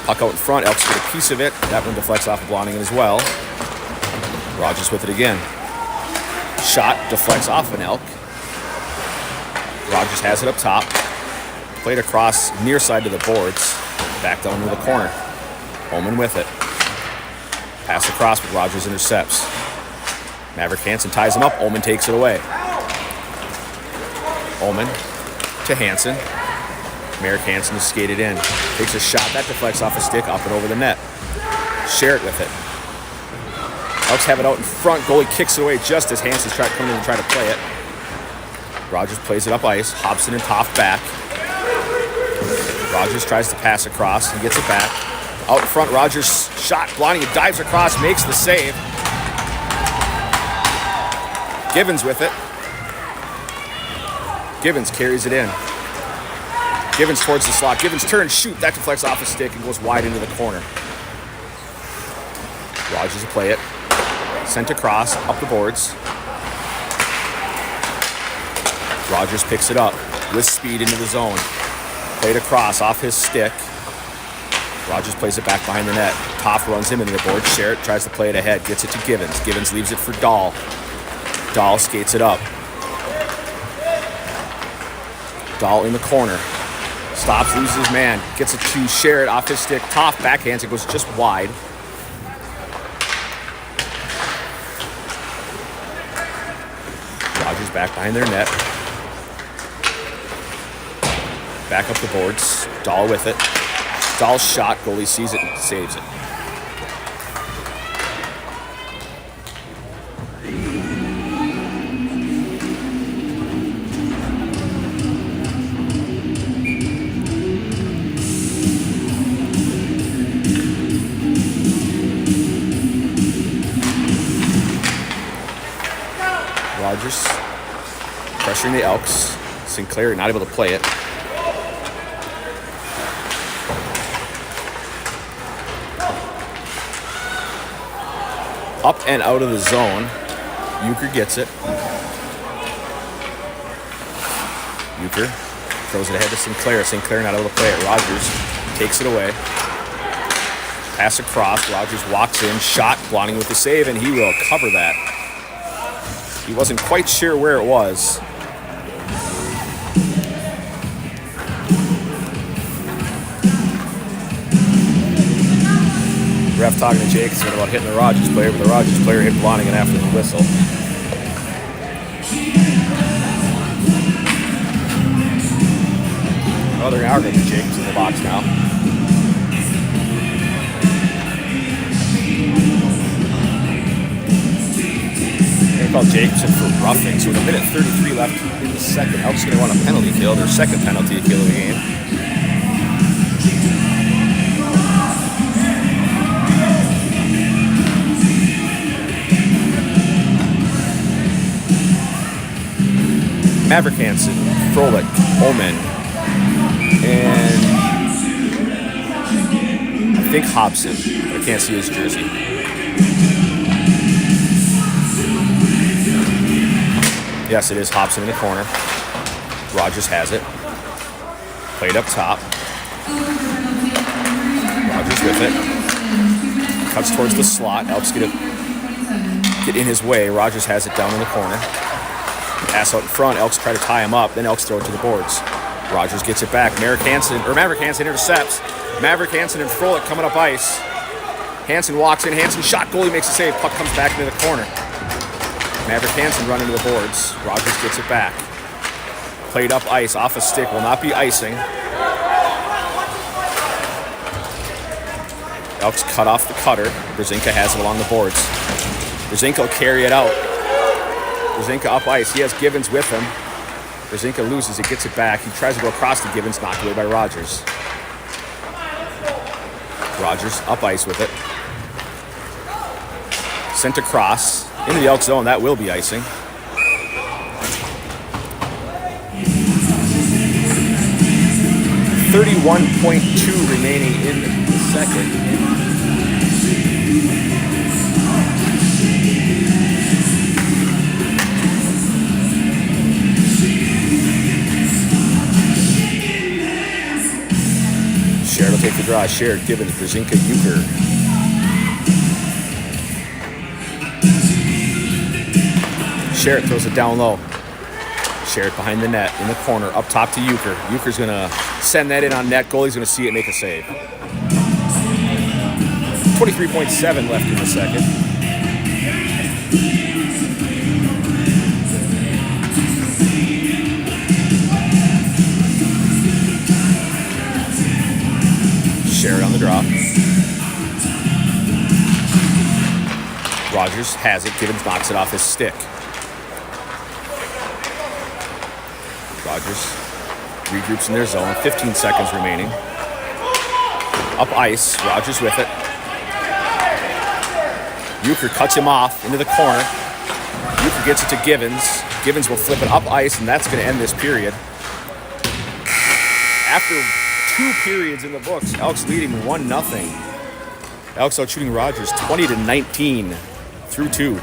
Puck out in front, Elks get a piece of it. That one deflects off of Blonding as well. Rogers with it again. Shot deflects off an Elk. Rogers has it up top. Played across near side to the boards. Back down to the corner. Ullman with it. Pass across, but Rogers intercepts. Maverick Hansen ties him up. Ullman takes it away. Ullman to Hansen. Merrick Hansen is skated in. Takes a shot. That deflects off a stick up and over the net. Sherritt with it. Elks have it out in front. Goalie kicks it away just as Hansen's coming in and try to play it. Rogers plays it up ice. Hobson and Toff back. Rogers tries to pass across and gets it back. Out in front, Rogers shot. Blonding dives across, makes the save. Givens with it. Givens carries it in. Givens towards the slot. Givens turns, shoot. That deflects off a stick and goes wide into the corner. Rogers will play it. Sent across, up the boards. Rogers picks it up with speed into the zone. Played across, off his stick. Rogers plays it back behind the net. Toff runs him into the board. Sherritt tries to play it ahead. Gets it to Givens. Givens leaves it for Dahl. Dahl skates it up. Dahl in the corner. Stops, loses his man. Gets it to Sherritt off his stick. Toff backhands. It goes just wide. Rogers back behind their net. Back up the boards. Dahl with it. Dahl's shot. Goalie sees it and saves it. Rogers pressuring the Elks. Sinclair not able to play it. Up and out of the zone. Euchre gets it. Euchre throws it ahead to Sinclair. Sinclair not able to play it. Rogers takes it away. Pass across. Rogers walks in. Shot. Blonding with the save, and he will cover that. He wasn't quite sure where it was. Ref talking to Jacobson about hitting the Rogers player, but the Rogers player hit Blonding after the whistle. Oh, they're going to get Jacobson in the box now. They called Jacobson for roughing, so with a minute 33 left in the second, Elks going to want a penalty kill, their second penalty kill of the game. Maverick Hansen, Froelich, Ullman, and I think Hobson. I can't see his jersey. Yes, it is Hobson in the corner. Rogers has it. Played up top. Rogers with it. Cuts towards the slot. Elks get in his way. Rogers has it down in the corner. Pass out in front. Elks try to tie him up. Then Elks throw it to the boards. Rogers gets it back. Maverick Hansen intercepts. Maverick Hansen and Froelich coming up ice. Hansen walks in. Hansen shot. Goalie makes a save. Puck comes back into the corner. Maverick Hansen running to the boards. Rogers gets it back. Played up ice. Off a stick. Will not be icing. Elks cut off the cutter. Brzezinka has it along the boards. Brzezinka will carry it out. Brzezinka up ice. He has Givens with him. Brzezinka loses it, gets it back. He tries to go across to Givens, knocked away by Rogers. Rogers up ice with it. Sent across into the Elk zone. That will be icing. .31.2 remaining in the second. Sherrod will take the draw. Sherrod, Givens, Brzezinka, Euchre. Sherrod throws it down low. Sherrod behind the net, in the corner, up top to Euchre. Euchre's going to send that in on net. Goalie's going to see it, make a save. 23.7 left in the second. Sherrod on the draw. Rogers has it. Givens knocks it off his stick. Rogers regroups in their zone. 15 seconds remaining. Up ice. Rogers with it. Euchre cuts him off into the corner. Euchre gets it to Givens. Givens will flip it up ice, and that's going to end this period. After 2 periods in the books, Elks leading 1-0. Elks out shooting Rogers 20-19 through 2.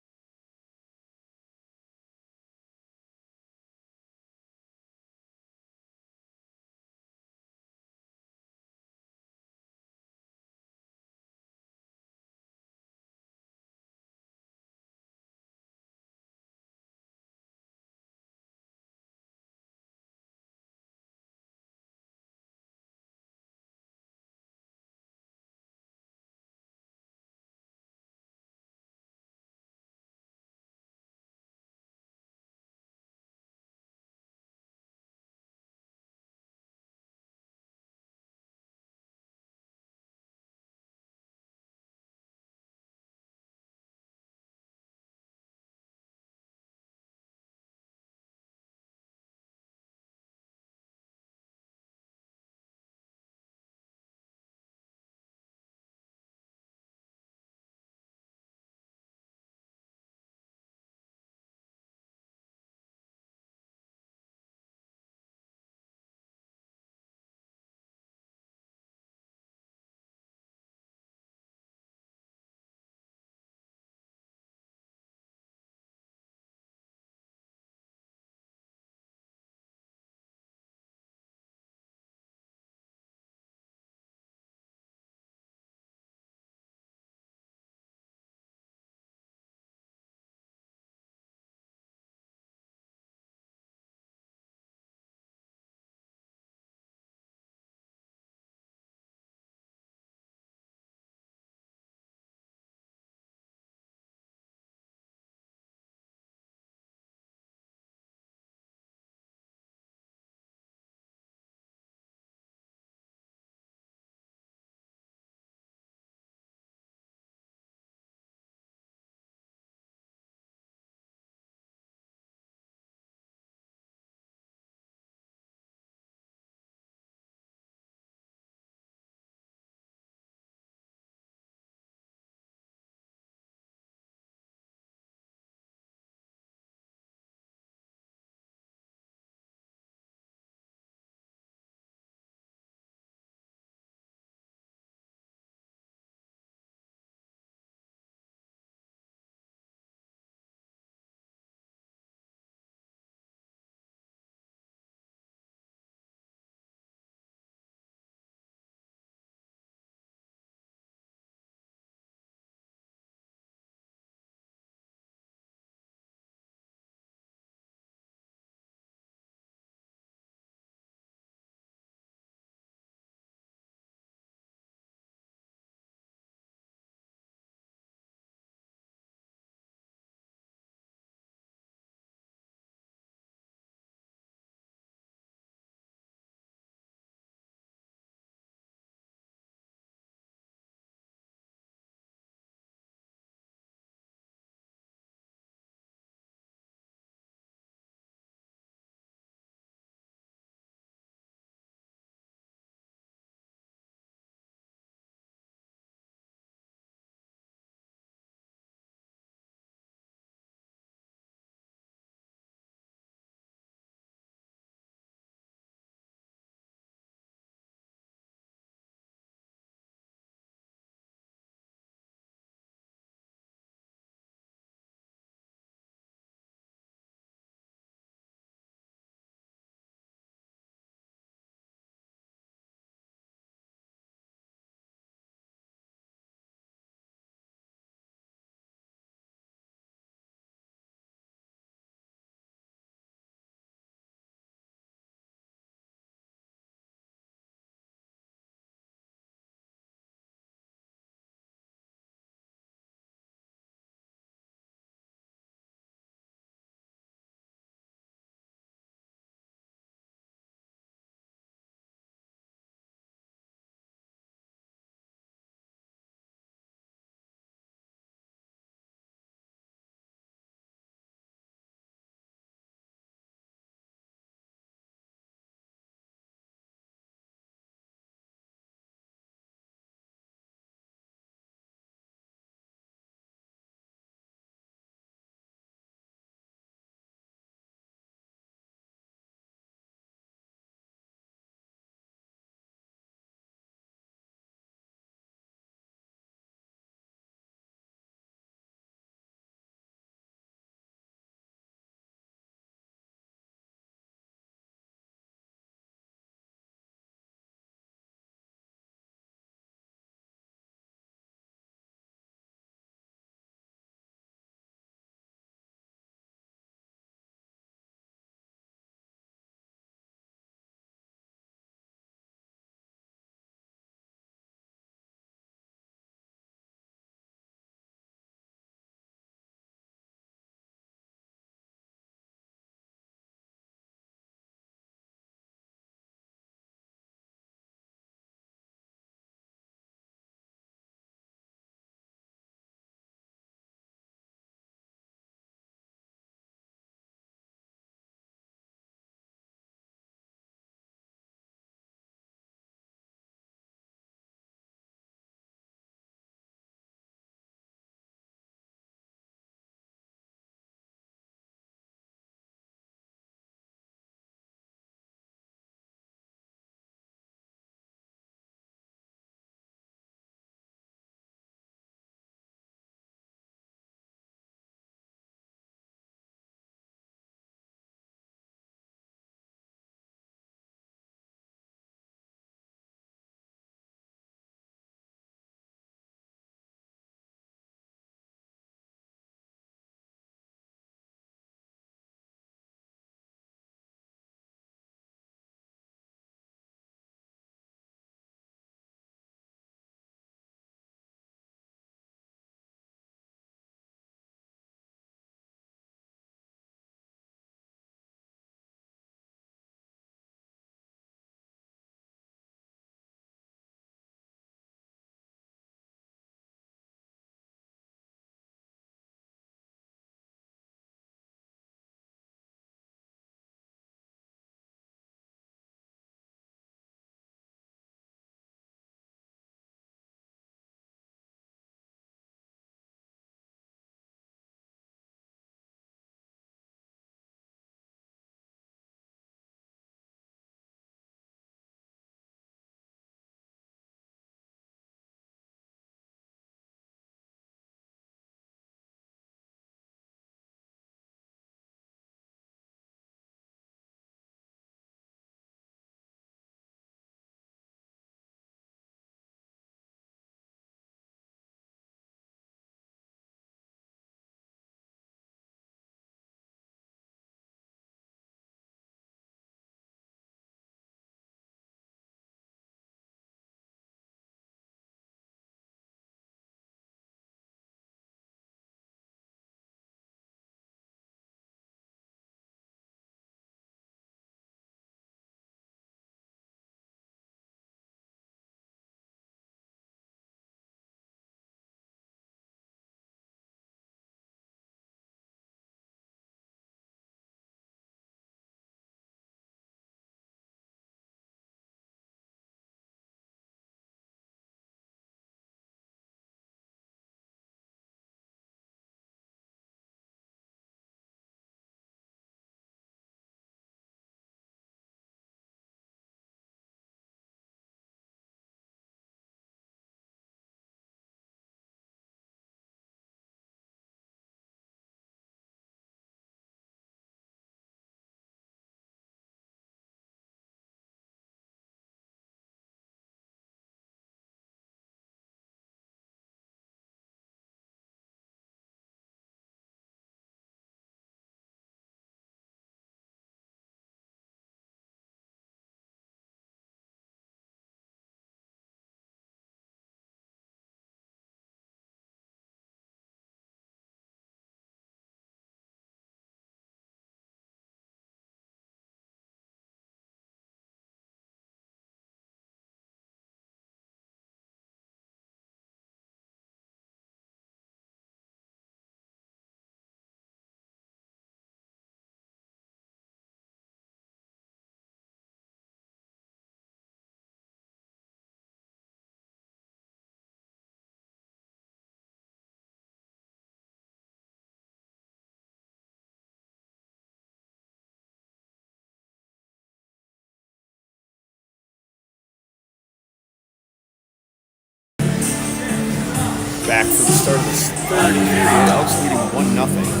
back for the start of this third period. Elks leading 1-0.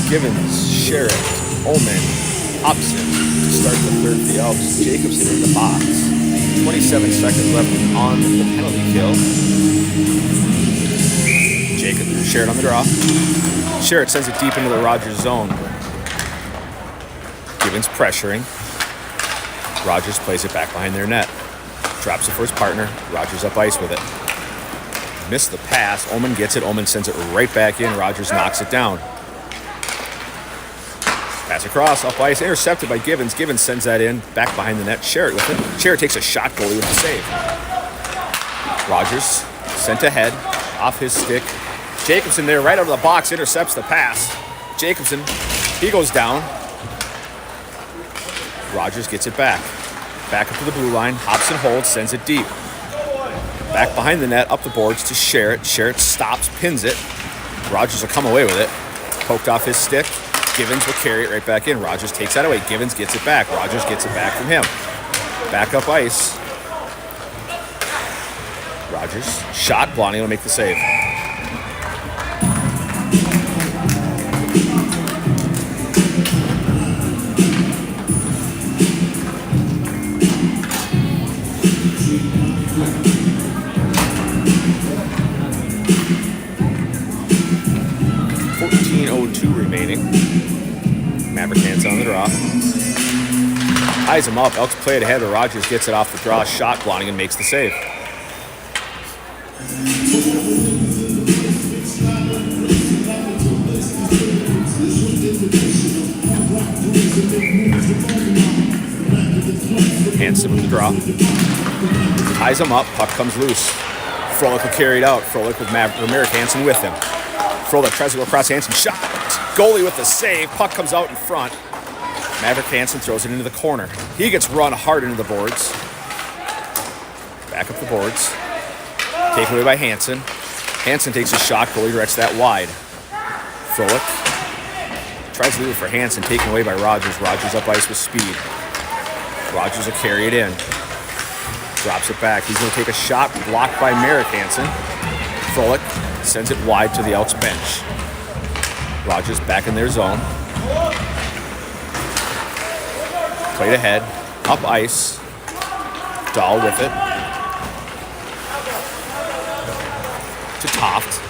Givens, Sherritt, Ullman, Hobson to start the third for the Elks. Jacobson in the box. 27 seconds left on the penalty kill. Sherritt on the draw. Sherritt sends it deep into the Rogers zone. Givens pressuring. Rogers plays it back behind their net. Drops it for his partner. Rogers up ice with it. Missed the pass. Ullman gets it. Ullman sends it right back in. Rogers knocks it down. Pass across, up ice, intercepted by Givens. Givens sends that in, back behind the net. Sherritt with it. Sherritt takes a shot, goalie with the save. Rogers sent ahead, off his stick. Jacobson there, right out of the box, intercepts the pass. Jacobson, he goes down. Rogers gets it back. Back up to the blue line. Hobson holds, sends it deep. Back behind the net, up the boards to Sherritt. Sherritt stops, pins it. Rogers will come away with it. Poked off his stick. Givens will carry it right back in. Rogers takes that away. Givens gets it back. Rogers gets it back from him. Back up ice. Rogers. Shot. Blondie will make the save. Maverick hands on the draw. Ties him up. Elks play it ahead, but Rogers gets it off the draw. Shot blocking and makes the save. Hanson with the draw. Ties him up. Puck comes loose. Froelich will carry it out. Froelich with Maverick Hanson with him. Froelich tries to go across Hanson. Shot. Goalie with the save. Puck comes out in front. Maverick Hanson throws it into the corner. He gets run hard into the boards. Back up the boards. Taken away by Hanson. Hanson takes a shot. Goalie directs that wide. Froelich tries to leave it for Hanson. Taken away by Rogers. Rogers up ice with speed. Rogers will carry it in. Drops it back. He's going to take a shot. Blocked by Merrick Hanson. Froelich sends it wide to the Elks bench. Rogers back in their zone. Played ahead. Up ice. Dahl with it. To Toft.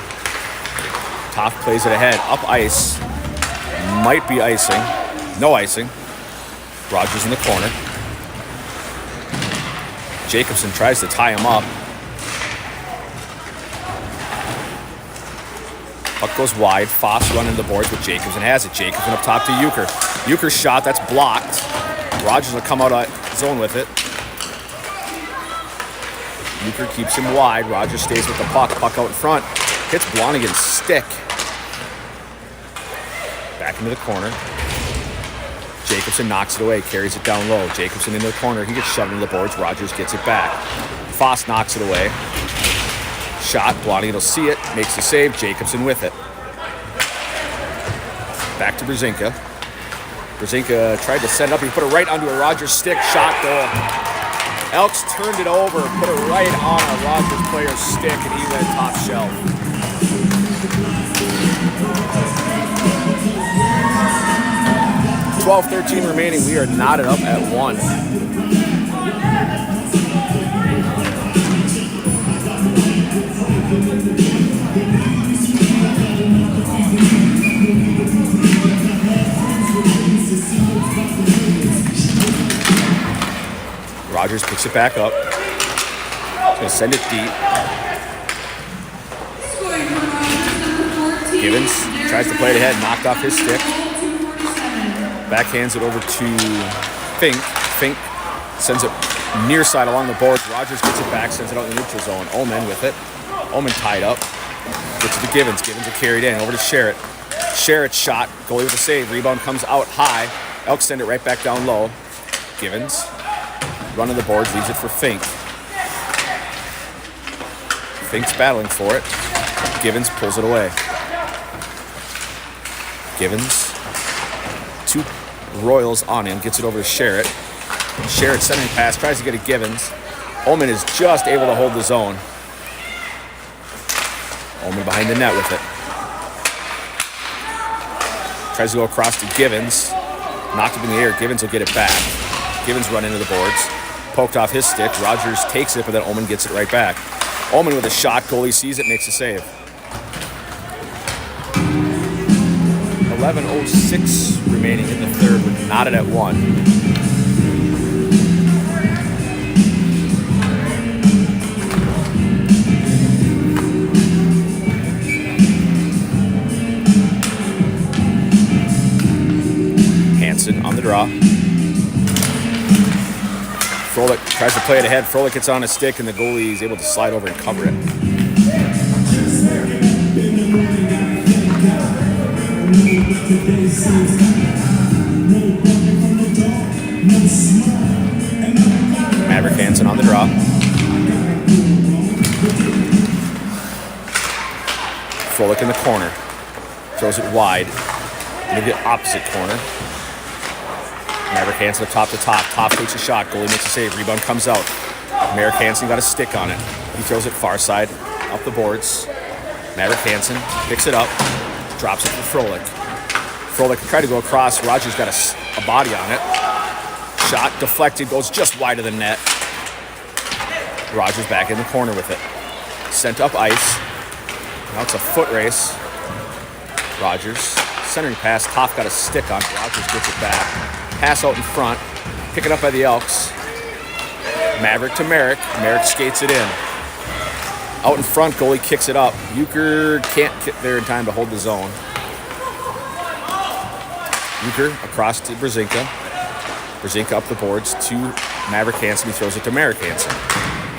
Toft plays it ahead. Up ice. Might be icing. No icing. Rogers in the corner. Jacobson tries to tie him up. Puck goes wide. Foss running the boards, but Jacobson has it. Jacobson up top to Euchre. Euchre's shot, that's blocked. Rogers will come out of zone with it. Euchre keeps him wide. Rogers stays with the puck. Puck out in front. Hits Blonigan's stick. Back into the corner. Jacobson knocks it away, carries it down low. Jacobson into the corner. He gets shoved into the boards. Rogers gets it back. Foss knocks it away. Shot. Blonigan will see it. Makes the save. Jacobson with it. Back to Brzezinka. Brzezinka tried to set it up. He put it right onto a Rogers stick. Shot goal. Elks turned it over. Put it right on a Rogers player's stick, and he went top shelf. $12-13 remaining. We are knotted up at 1. Rogers picks it back up. He's going to send it deep. Givens tries to play it ahead, knocked off his stick. Backhands it over to Fink. Fink sends it near side along the boards. Rogers gets it back, sends it out in the neutral zone. Ullman with it. Ullman tied up. Gets it to Givens. Givens will carry it in. Over to Sherritt. Sherritt shot. Goalie with a save. Rebound comes out high. Elks send it right back down low. Givens running the boards, leaves it for Fink. Fink's battling for it. Givens pulls it away. Givens, 2 Royals on him, gets it over to Sherritt. Sherritt centering pass, tries to get it Givens. Ullman is just able to hold the zone. Ullman behind the net with it. Tries to go across to Givens. Knocked up in the air. Givens will get it back. Givens run into the boards. Poked off his stick. Rogers takes it, but then Ullman gets it right back. Ullman with a shot. Goalie sees it, makes a save. 11:06 remaining in the third. We're knotted at 1. On the draw. Frolik tries to play it ahead. Frolik gets on a stick, and the goalie is able to slide over and cover it. Maverick Hansen on the draw. Frolik in the corner. Throws it wide into the opposite corner. Maverick Hansen up top to top. Top takes a shot. Goalie makes a save. Rebound comes out. Maverick Hansen got a stick on it. He throws it far side up the boards. Maverick Hansen picks it up. Drops it for Frolik. Frolik tried to go across. Rogers got a body on it. Shot deflected. Goes just wide of the net. Rogers back in the corner with it. Sent up ice. Now it's a foot race. Rogers. Centering pass. Toff got a stick on it. Rogers gets it back. Pass out in front. Pick it up by the Elks. Maverick to Merrick. Merrick skates it in. Out in front, goalie kicks it up. Euchre can't get there in time to hold the zone. Euchre across to Brzezinka. Brzezinka up the boards to Maverick Hansen. He throws it to Merrick Hansen.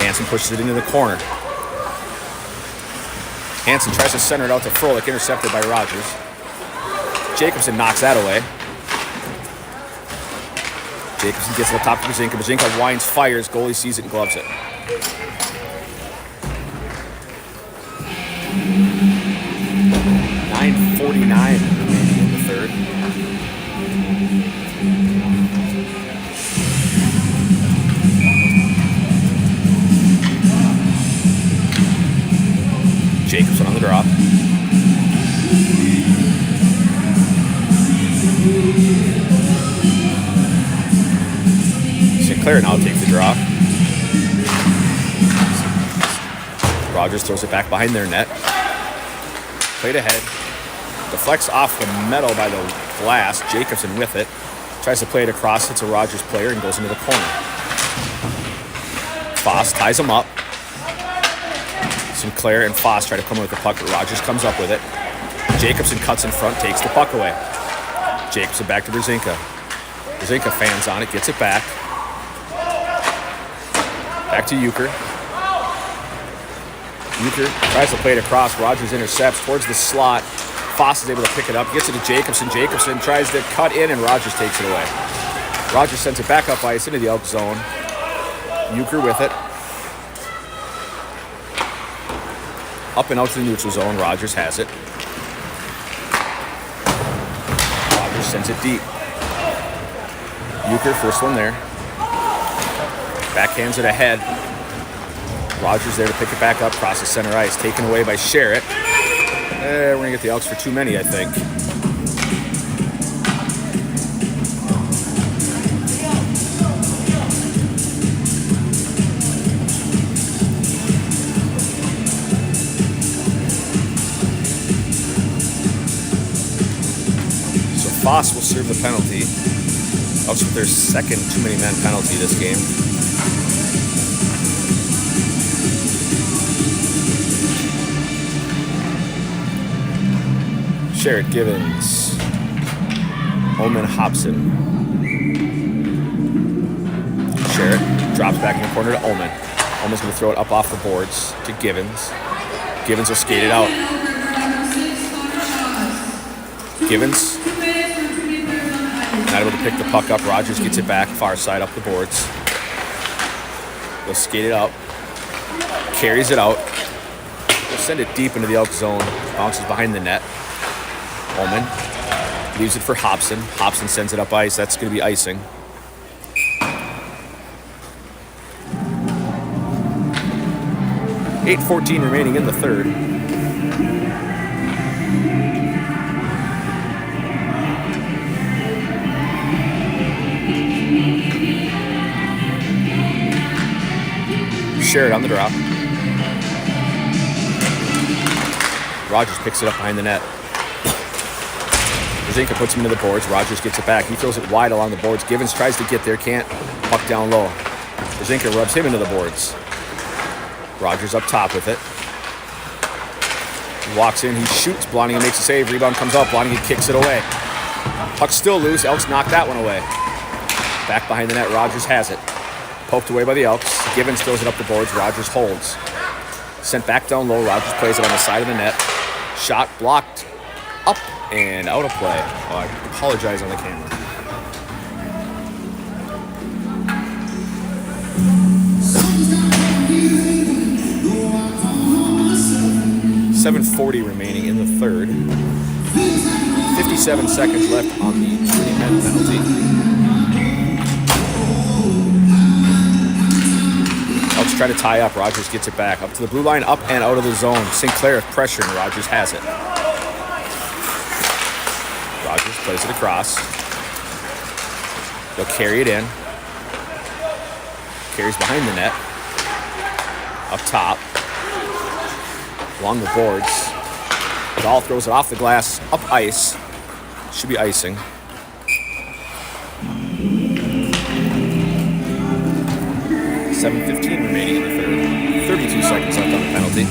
Hansen pushes it into the corner. Hansen tries to center it out to Frolik, intercepted by Rogers. Jacobson knocks that away. Jacobson gets it up top to Brzezinka. Brzezinka winds, fires. Goalie sees it and gloves it. .9:49 remaining in the third. Jacobson on the draw. Sinclair now takes the draw. Rogers throws it back behind their net. Played ahead. Deflects off the metal by the glass. Jacobson with it. Tries to play it across. Hits a Rogers player and goes into the corner. Foss ties him up. Sinclair and Foss try to come in with the puck, but Rogers comes up with it. Jacobson cuts in front, takes the puck away. Jacobson back to Brzezinka. Brzezinka fans on it, gets it back. Back to Euchre. Euchre tries to play it across. Rogers intercepts towards the slot. Foss is able to pick it up, gets it to Jacobson. Jacobson tries to cut in, and Rogers takes it away. Rogers sends it back up ice into the Elk zone. Euchre with it. Up and out to the neutral zone. Rogers has it. Rogers sends it deep. Euchre, first one there. Backhands it ahead. Rogers there to pick it back up, crosses center ice. Taken away by Sherritt. We're going to get the Elks for too many, I think. So Foss will serve the penalty. Elks with their second too many men penalty this game. Sherritt, Givens, Ullman, Hobson. Sherritt drops back in the corner to Ullman. Ullman's going to throw it up off the boards to Givens. Givens will skate it out. Givens not able to pick the puck up. Rogers gets it back, far side up the boards. He'll skate it up. Carries it out. He'll send it deep into the Elk zone. Bounces behind the net. Ullman leaves it for Hobson. Hobson sends it up ice. That's going to be icing. .8:14 remaining in the third. Sherrod on the drop. Rogers picks it up behind the net. Zinka puts him into the boards. Rogers gets it back. He throws it wide along the boards. Givens tries to get there, can't. Puck down low. Zinka rubs him into the boards. Rogers up top with it. He walks in, he shoots. Blonningham makes a save. Rebound comes up. Blonningham kicks it away. Puck's still loose. Elks knock that one away. Back behind the net. Rogers has it. Poked away by the Elks. Givens throws it up the boards. Rogers holds. Sent back down low. Rogers plays it on the side of the net. Shot blocked. Up and out of play. Oh, I apologize on the camera. .740 remaining in the third. 57 seconds left on the 20-minute penalty. Elks try to tie up. Rogers gets it back. Up to the blue line, up and out of the zone. Sinclair pressuring. Rogers has it. Rogers plays it across. He'll carry it in. Carries behind the net. Up top. Along the boards. Dahl throws it off the glass. Up ice. Should be icing. .7:15 remaining in the third. 32 seconds left on the penalty.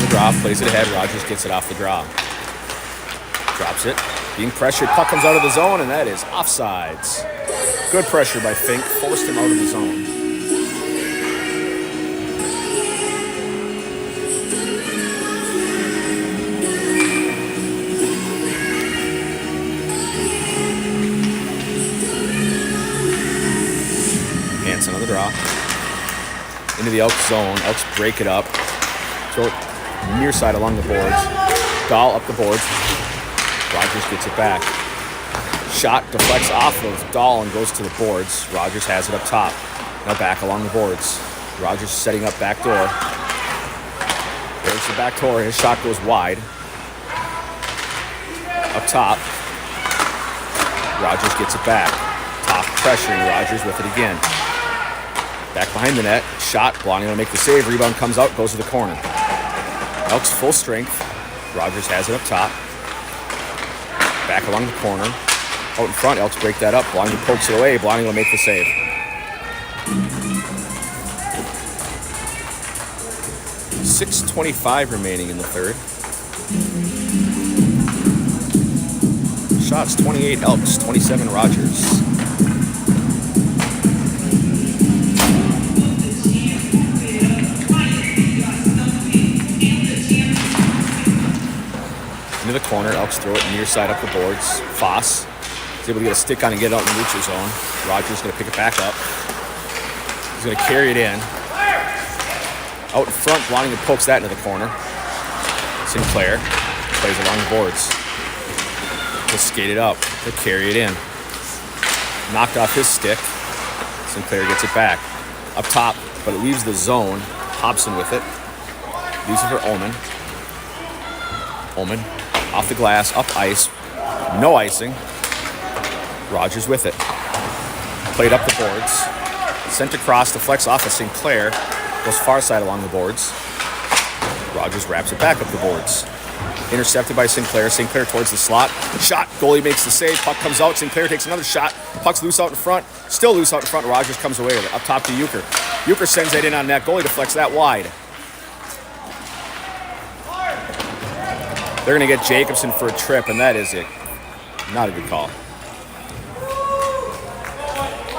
Drop, plays it ahead. Rogers gets it off the draw. Drops it. Being pressured. Puck comes out of the zone, and that is offsides. Good pressure by Fink. Forced him out of the zone. Hanson on the draw. Into the Elk zone. Elks break it up. Throw it near side along the boards. Dahl up the boards. Rogers gets it back. Shot deflects off of Dahl and goes to the boards. Rogers has it up top. Now back along the boards. Rogers setting up back door. There's the back door. His shot goes wide. Up top. Rogers gets it back. Top pressuring. Rogers with it again. Back behind the net. Shot. Blonningham to make the save. Rebound comes out. Goes to the corner. Elks full strength. Rogers has it up top. Back along the corner. Out in front, Elks break that up. Blonningham pokes it away. Blonningham will make the save. .625 remaining in the third. Shots 28 Elks, 27 Rogers. Into the corner, Elks throw it near side up the boards. Foss is able to get a stick on and get it out in the neutral zone. Rogers going to pick it back up. He's going to carry it in. Out in front, Blonningham pokes that into the corner. Sinclair plays along the boards. He'll skate it up. He'll carry it in. Knocked off his stick. Sinclair gets it back. Up top, but it leaves the zone. Hobson with it. Leaves it for Ullman. Ullman off the glass, up ice. No icing. Rogers with it. Played up the boards. Sent across, deflects off of Sinclair. Goes far side along the boards. Rogers wraps it back up the boards. Intercepted by Sinclair. Sinclair towards the slot. Shot. Goalie makes the save. Puck comes out. Sinclair takes another shot. Puck's loose out in front. Still loose out in front. Rogers comes away with it. Up top to Euchre. Euchre sends that in on net. Goalie deflects that wide. They're going to get Jacobson for a trip, and that is it. Not a good call.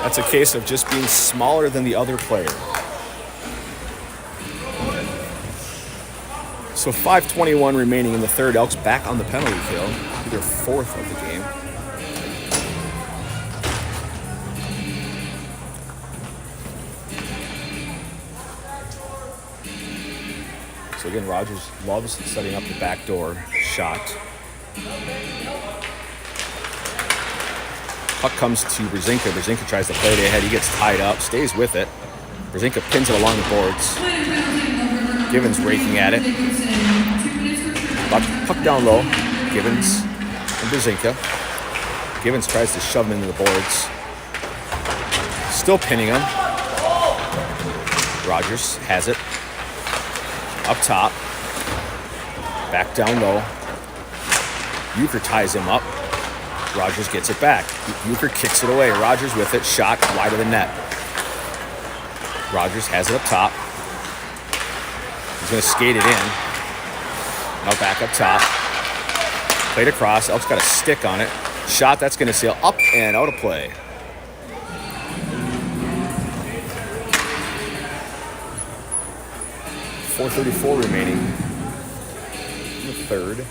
That's a case of just being smaller than the other player. So 5:21 remaining in the third. Elk's back on the penalty kill. Their fourth of the game. So again, Rogers loves setting up the backdoor shot. Puck comes to Brzezinka. Brzezinka tries to play it ahead. He gets tied up, stays with it. Brzezinka pins it along the boards. Givens raking at it. Puck down low. Givens and Brzezinka. Givens tries to shove him into the boards. Still pinning him. Rogers has it. Up top. Back down low. Euchre ties him up. Rogers gets it back. Euchre kicks it away. Rogers with it. Shot wide of the net. Rogers has it up top. He's going to skate it in. Now back up top. Played across. Elk's got a stick on it. Shot that's going to sail up and out of play. .434 remaining in the third.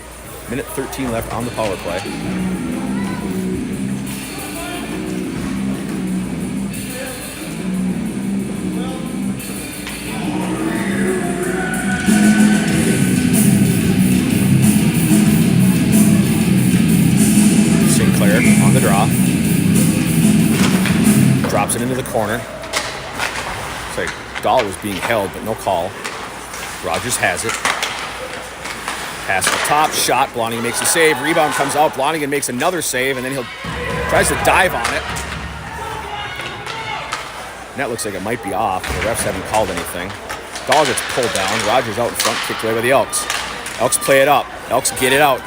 Minute 13 left on the power play. Sinclair on the draw. Drops it into the corner. Looks like Dahl was being held, but no call. Rogers has it. Pass up top, shot. Blonningen makes a save. Rebound comes out. Blonningen makes another save, and then tries to dive on it. That looks like it might be off. The refs haven't called anything. Dahl gets pulled down. Rogers out in front, kicked away by the Elks. Elks play it up. Elks get it out.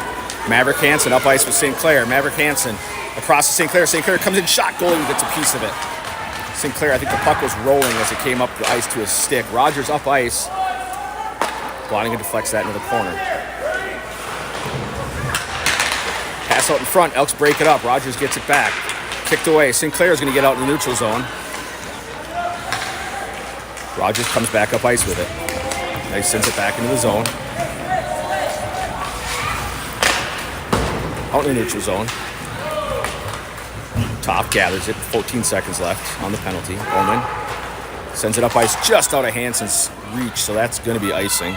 Maverick Hansen up ice with St. Clair. Maverick Hansen across to St. Clair. St. Clair comes in, shot. Goalie gets a piece of it. St. Clair, I think the puck was rolling as it came up the ice to his stick. Rogers up ice. Blonningen deflects that into the corner. Pass out in front. Elks break it up. Rogers gets it back. Kicked away. St. Clair's going to get out in the neutral zone. Rogers comes back up ice with it. Now he sends it back into the zone. Out in the neutral zone. Top gathers it. 14 seconds left on the penalty. Bowman sends it up ice just out of Hansen's reach, so that's going to be icing.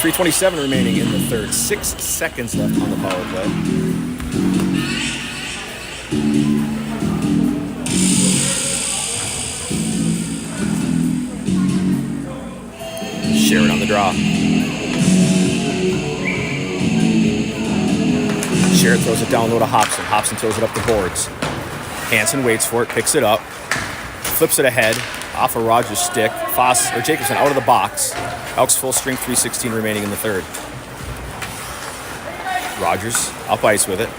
.327 remaining in the third. 6 seconds left on the power play. Sherrod on the draw. Sherrod throws it down low to Hobson. Hobson throws it up the boards. Hansen waits for it, picks it up, flips it ahead, off a Rogers stick. Jacobson out of the box. Elks full strength, 3:16 remaining in the third. Rogers up ice with it.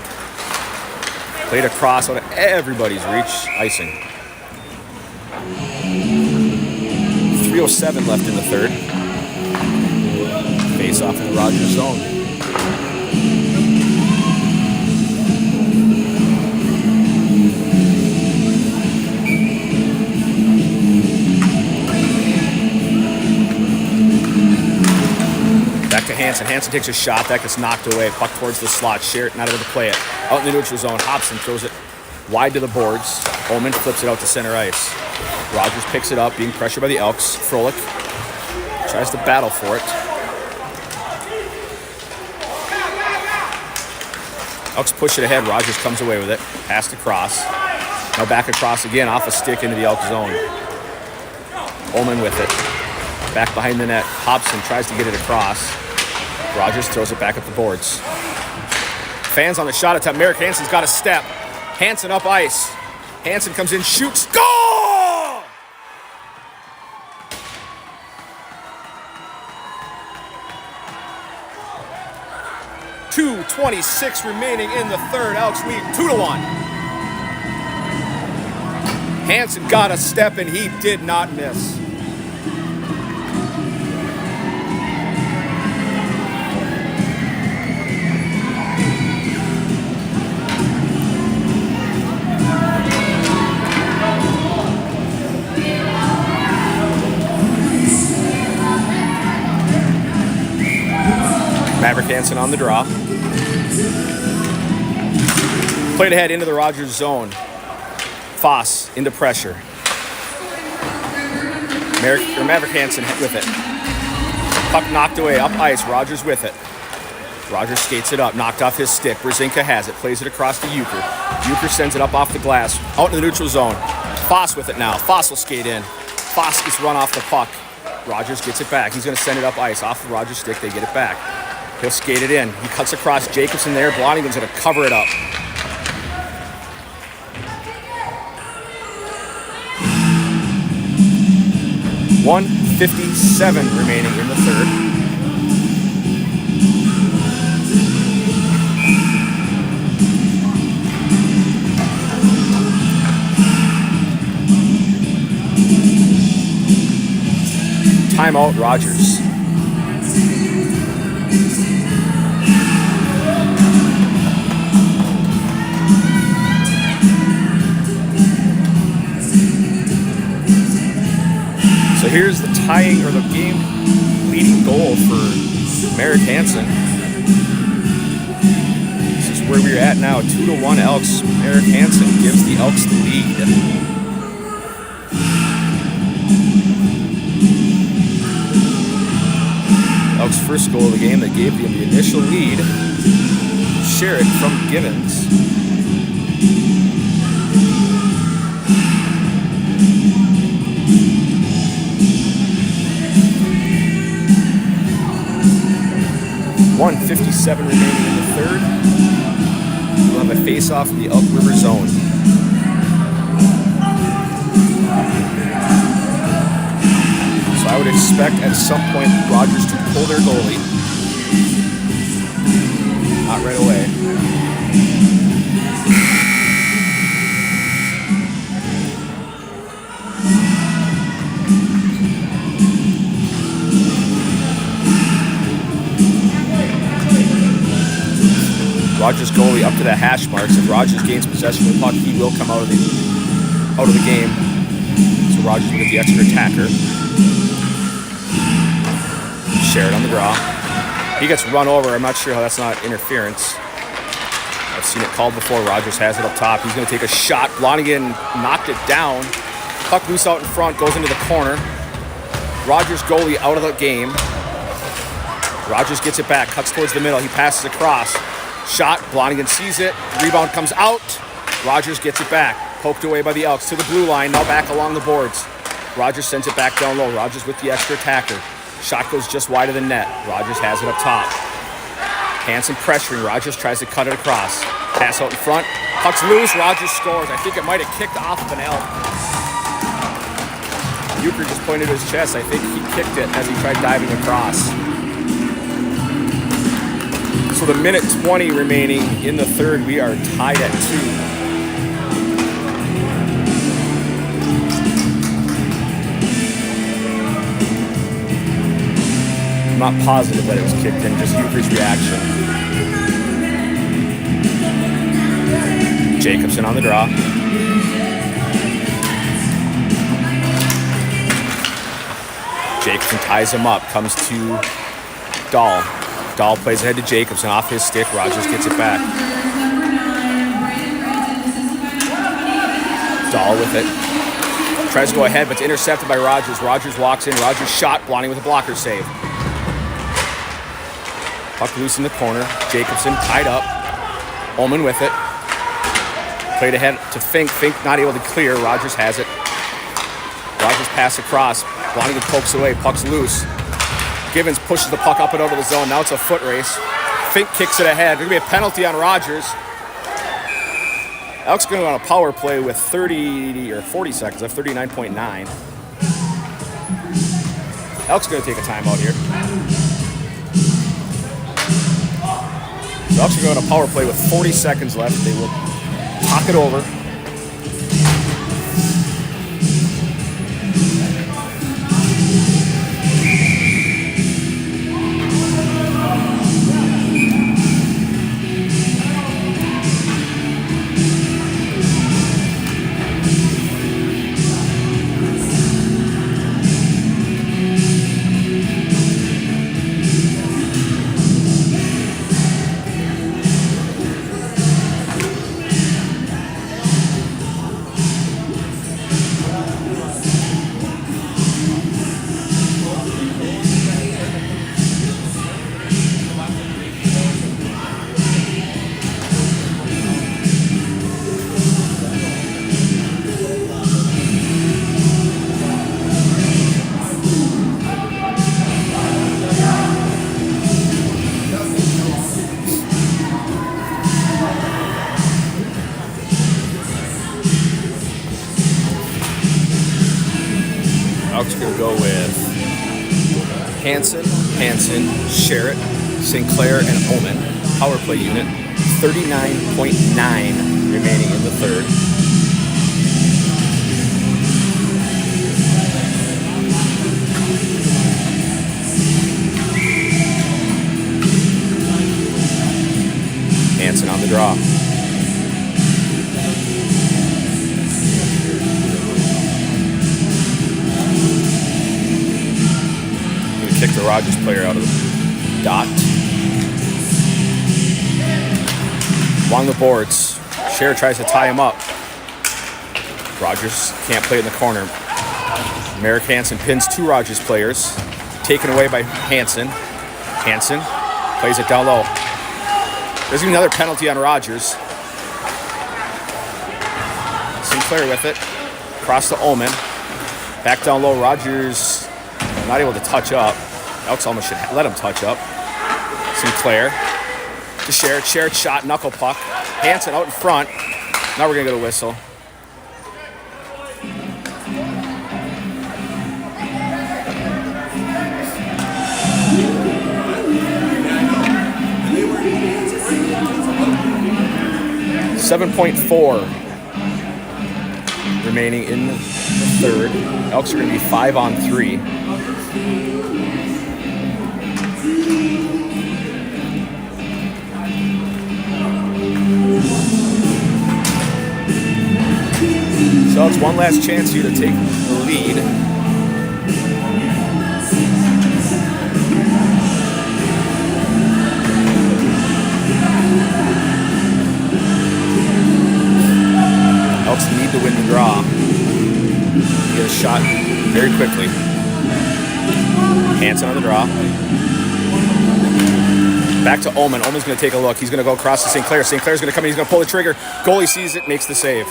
Played across out of everybody's reach. Icing. 3:07 left in the third. Face off in the Rogers zone. Back to Hansen. Hansen takes a shot. That gets knocked away. Puck towards the slot. Sherrod not able to play it. Out in the neutral zone. Hobson throws it wide to the boards. Ullman flips it out to center ice. Rogers picks it up, being pressured by the Elks. Froelich tries to battle for it. Elks push it ahead. Rogers comes away with it. Passed across. Now back across again, off a stick into the Elk zone. Ullman with it. Back behind the net. Hobson tries to get it across. Rogers throws it back up the boards. Fans on the shot attempt. Merrick Hansen's got a step. Hansen up ice. Hansen comes in, shoots, goal! .226 remaining in the third. Elks lead 2-1. Hansen got a step and he did not miss. Maverick Hansen on the draw. Played ahead into the Rogers zone. Foss into pressure. Maverick Hansen with it. Puck knocked away, up ice, Rogers with it. Rogers skates it up, knocked off his stick. Brzezinka has it, plays it across to Euchre. Euchre sends it up off the glass, out in the neutral zone. Foss with it now, Foss will skate in. Foss gets run off the puck. Rogers gets it back. He's gonna send it up ice, off the Rogers stick, they get it back. He'll skate it in. He cuts across Jacobson there, Blondingen's gonna cover it up. .157 remaining in the third. Timeout, Rogers. So here's the tying or the game leading goal for Maverick Hansen. This is where we're at now, 2-1 Elks. Maverick Hansen gives the Elks the lead. Elks' first goal of the game that gave them the initial lead. Share it from Gibbons. .157 remaining in the third. We'll have a face-off in the Elk River zone. So I would expect at some point Rogers to pull their goalie. Not right away. Rogers goalie up to the hash marks. If Rogers gains possession of the puck, he will come out of the game. So Rogers will get the extra attacker. Share it on the draw. He gets run over. I'm not sure how that's not interference. I've seen it called before. Rogers has it up top. He's going to take a shot. Blondingen knocked it down. Puck loose out in front, goes into the corner. Rogers goalie out of the game. Rogers gets it back, cuts towards the middle. He passes across. Shot, Blondingen sees it. Rebound comes out. Rogers gets it back. Poked away by the Elks to the blue line. Now back along the boards. Rogers sends it back down low. Rogers with the extra attacker. Shot goes just wide of the net. Rogers has it up top. Hansen pressuring. Rogers tries to cut it across. Pass out in front. Puck's loose. Rogers scores. I think it might have kicked off of an Elk. Euchre just pointed to his chest. I think he kicked it as he tried diving across. So the minute 20 remaining in the third, we are tied at 2. I'm not positive that it was kicked in, just Euchre's reaction. Jacobson on the draw. Jacobson ties him up, comes to Dahl. Dahl plays ahead to Jacobson, off his stick. Rogers gets it back. Dahl with it. Tries to go ahead, but it's intercepted by Rogers. Rogers walks in. Rogers shot, blocking with a blocker save. Puck loose in the corner. Jacobson tied up. Ullman with it. Played ahead to Fink. Fink not able to clear. Rogers has it. Rogers pass across. Blondingen pokes away. Puck's loose. Gibbons pushes the puck up and out of the zone. Now it's a foot race. Fink kicks it ahead. There's going to be a penalty on Rogers. Elk's going to go on a power play with 30 or 40 seconds left, 39.9. Elk's going to take a timeout here. So Elk's going to go on a power play with 40 seconds left. They will talk it over. Elk's going to go with Hanson, Sherritt, Sinclair, and Omen. Power play unit. 39.9 remaining in the third. Hanson on the draw. Gonna kick the Rogers player out of the dot. Along the boards, Sherritt tries to tie him up. Rogers can't play in the corner. Merrick Hanson pins two Rogers players. Taken away by Hanson. Hanson plays it down low. There's even another penalty on Rogers. Sinclair with it. Across to Omen. Back down low. Rogers not able to touch up. Elks almost should let him touch up. Sinclair to Sherritt. Sherritt shot, knuckle puck. Hanson out in front. Now we're going to get a whistle. .4 remaining in the third. Elks are going to be 5-on-3. So it's one last chance here to take the lead. Elks need to win the draw. Get a shot very quickly. Hanson on the draw. Back to Omen. Omen's going to take a look. He's going to go across to Sinclair. Sinclair's going to come in. He's going to pull the trigger. Goalie sees it, makes the save.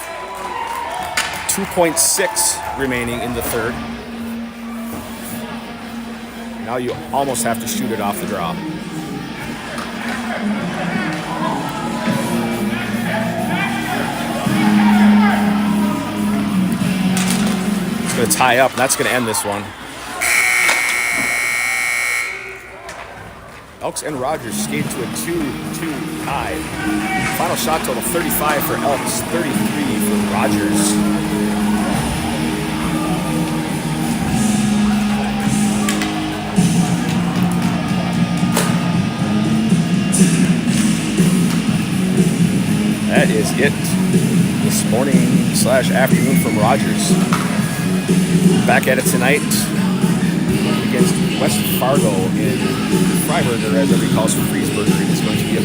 2.6 remaining in the third. Now you almost have to shoot it off the draw. It's going to tie up, and that's going to end this one. Elks and Rogers skate to a 2-2 tie. Final shot total 35 for Elks, 33 for Rogers. That is it this morning/afternoon from Rogers. Back at it tonight against West Fargo in Freiburger, as everybody calls Friesburger. It's going to be a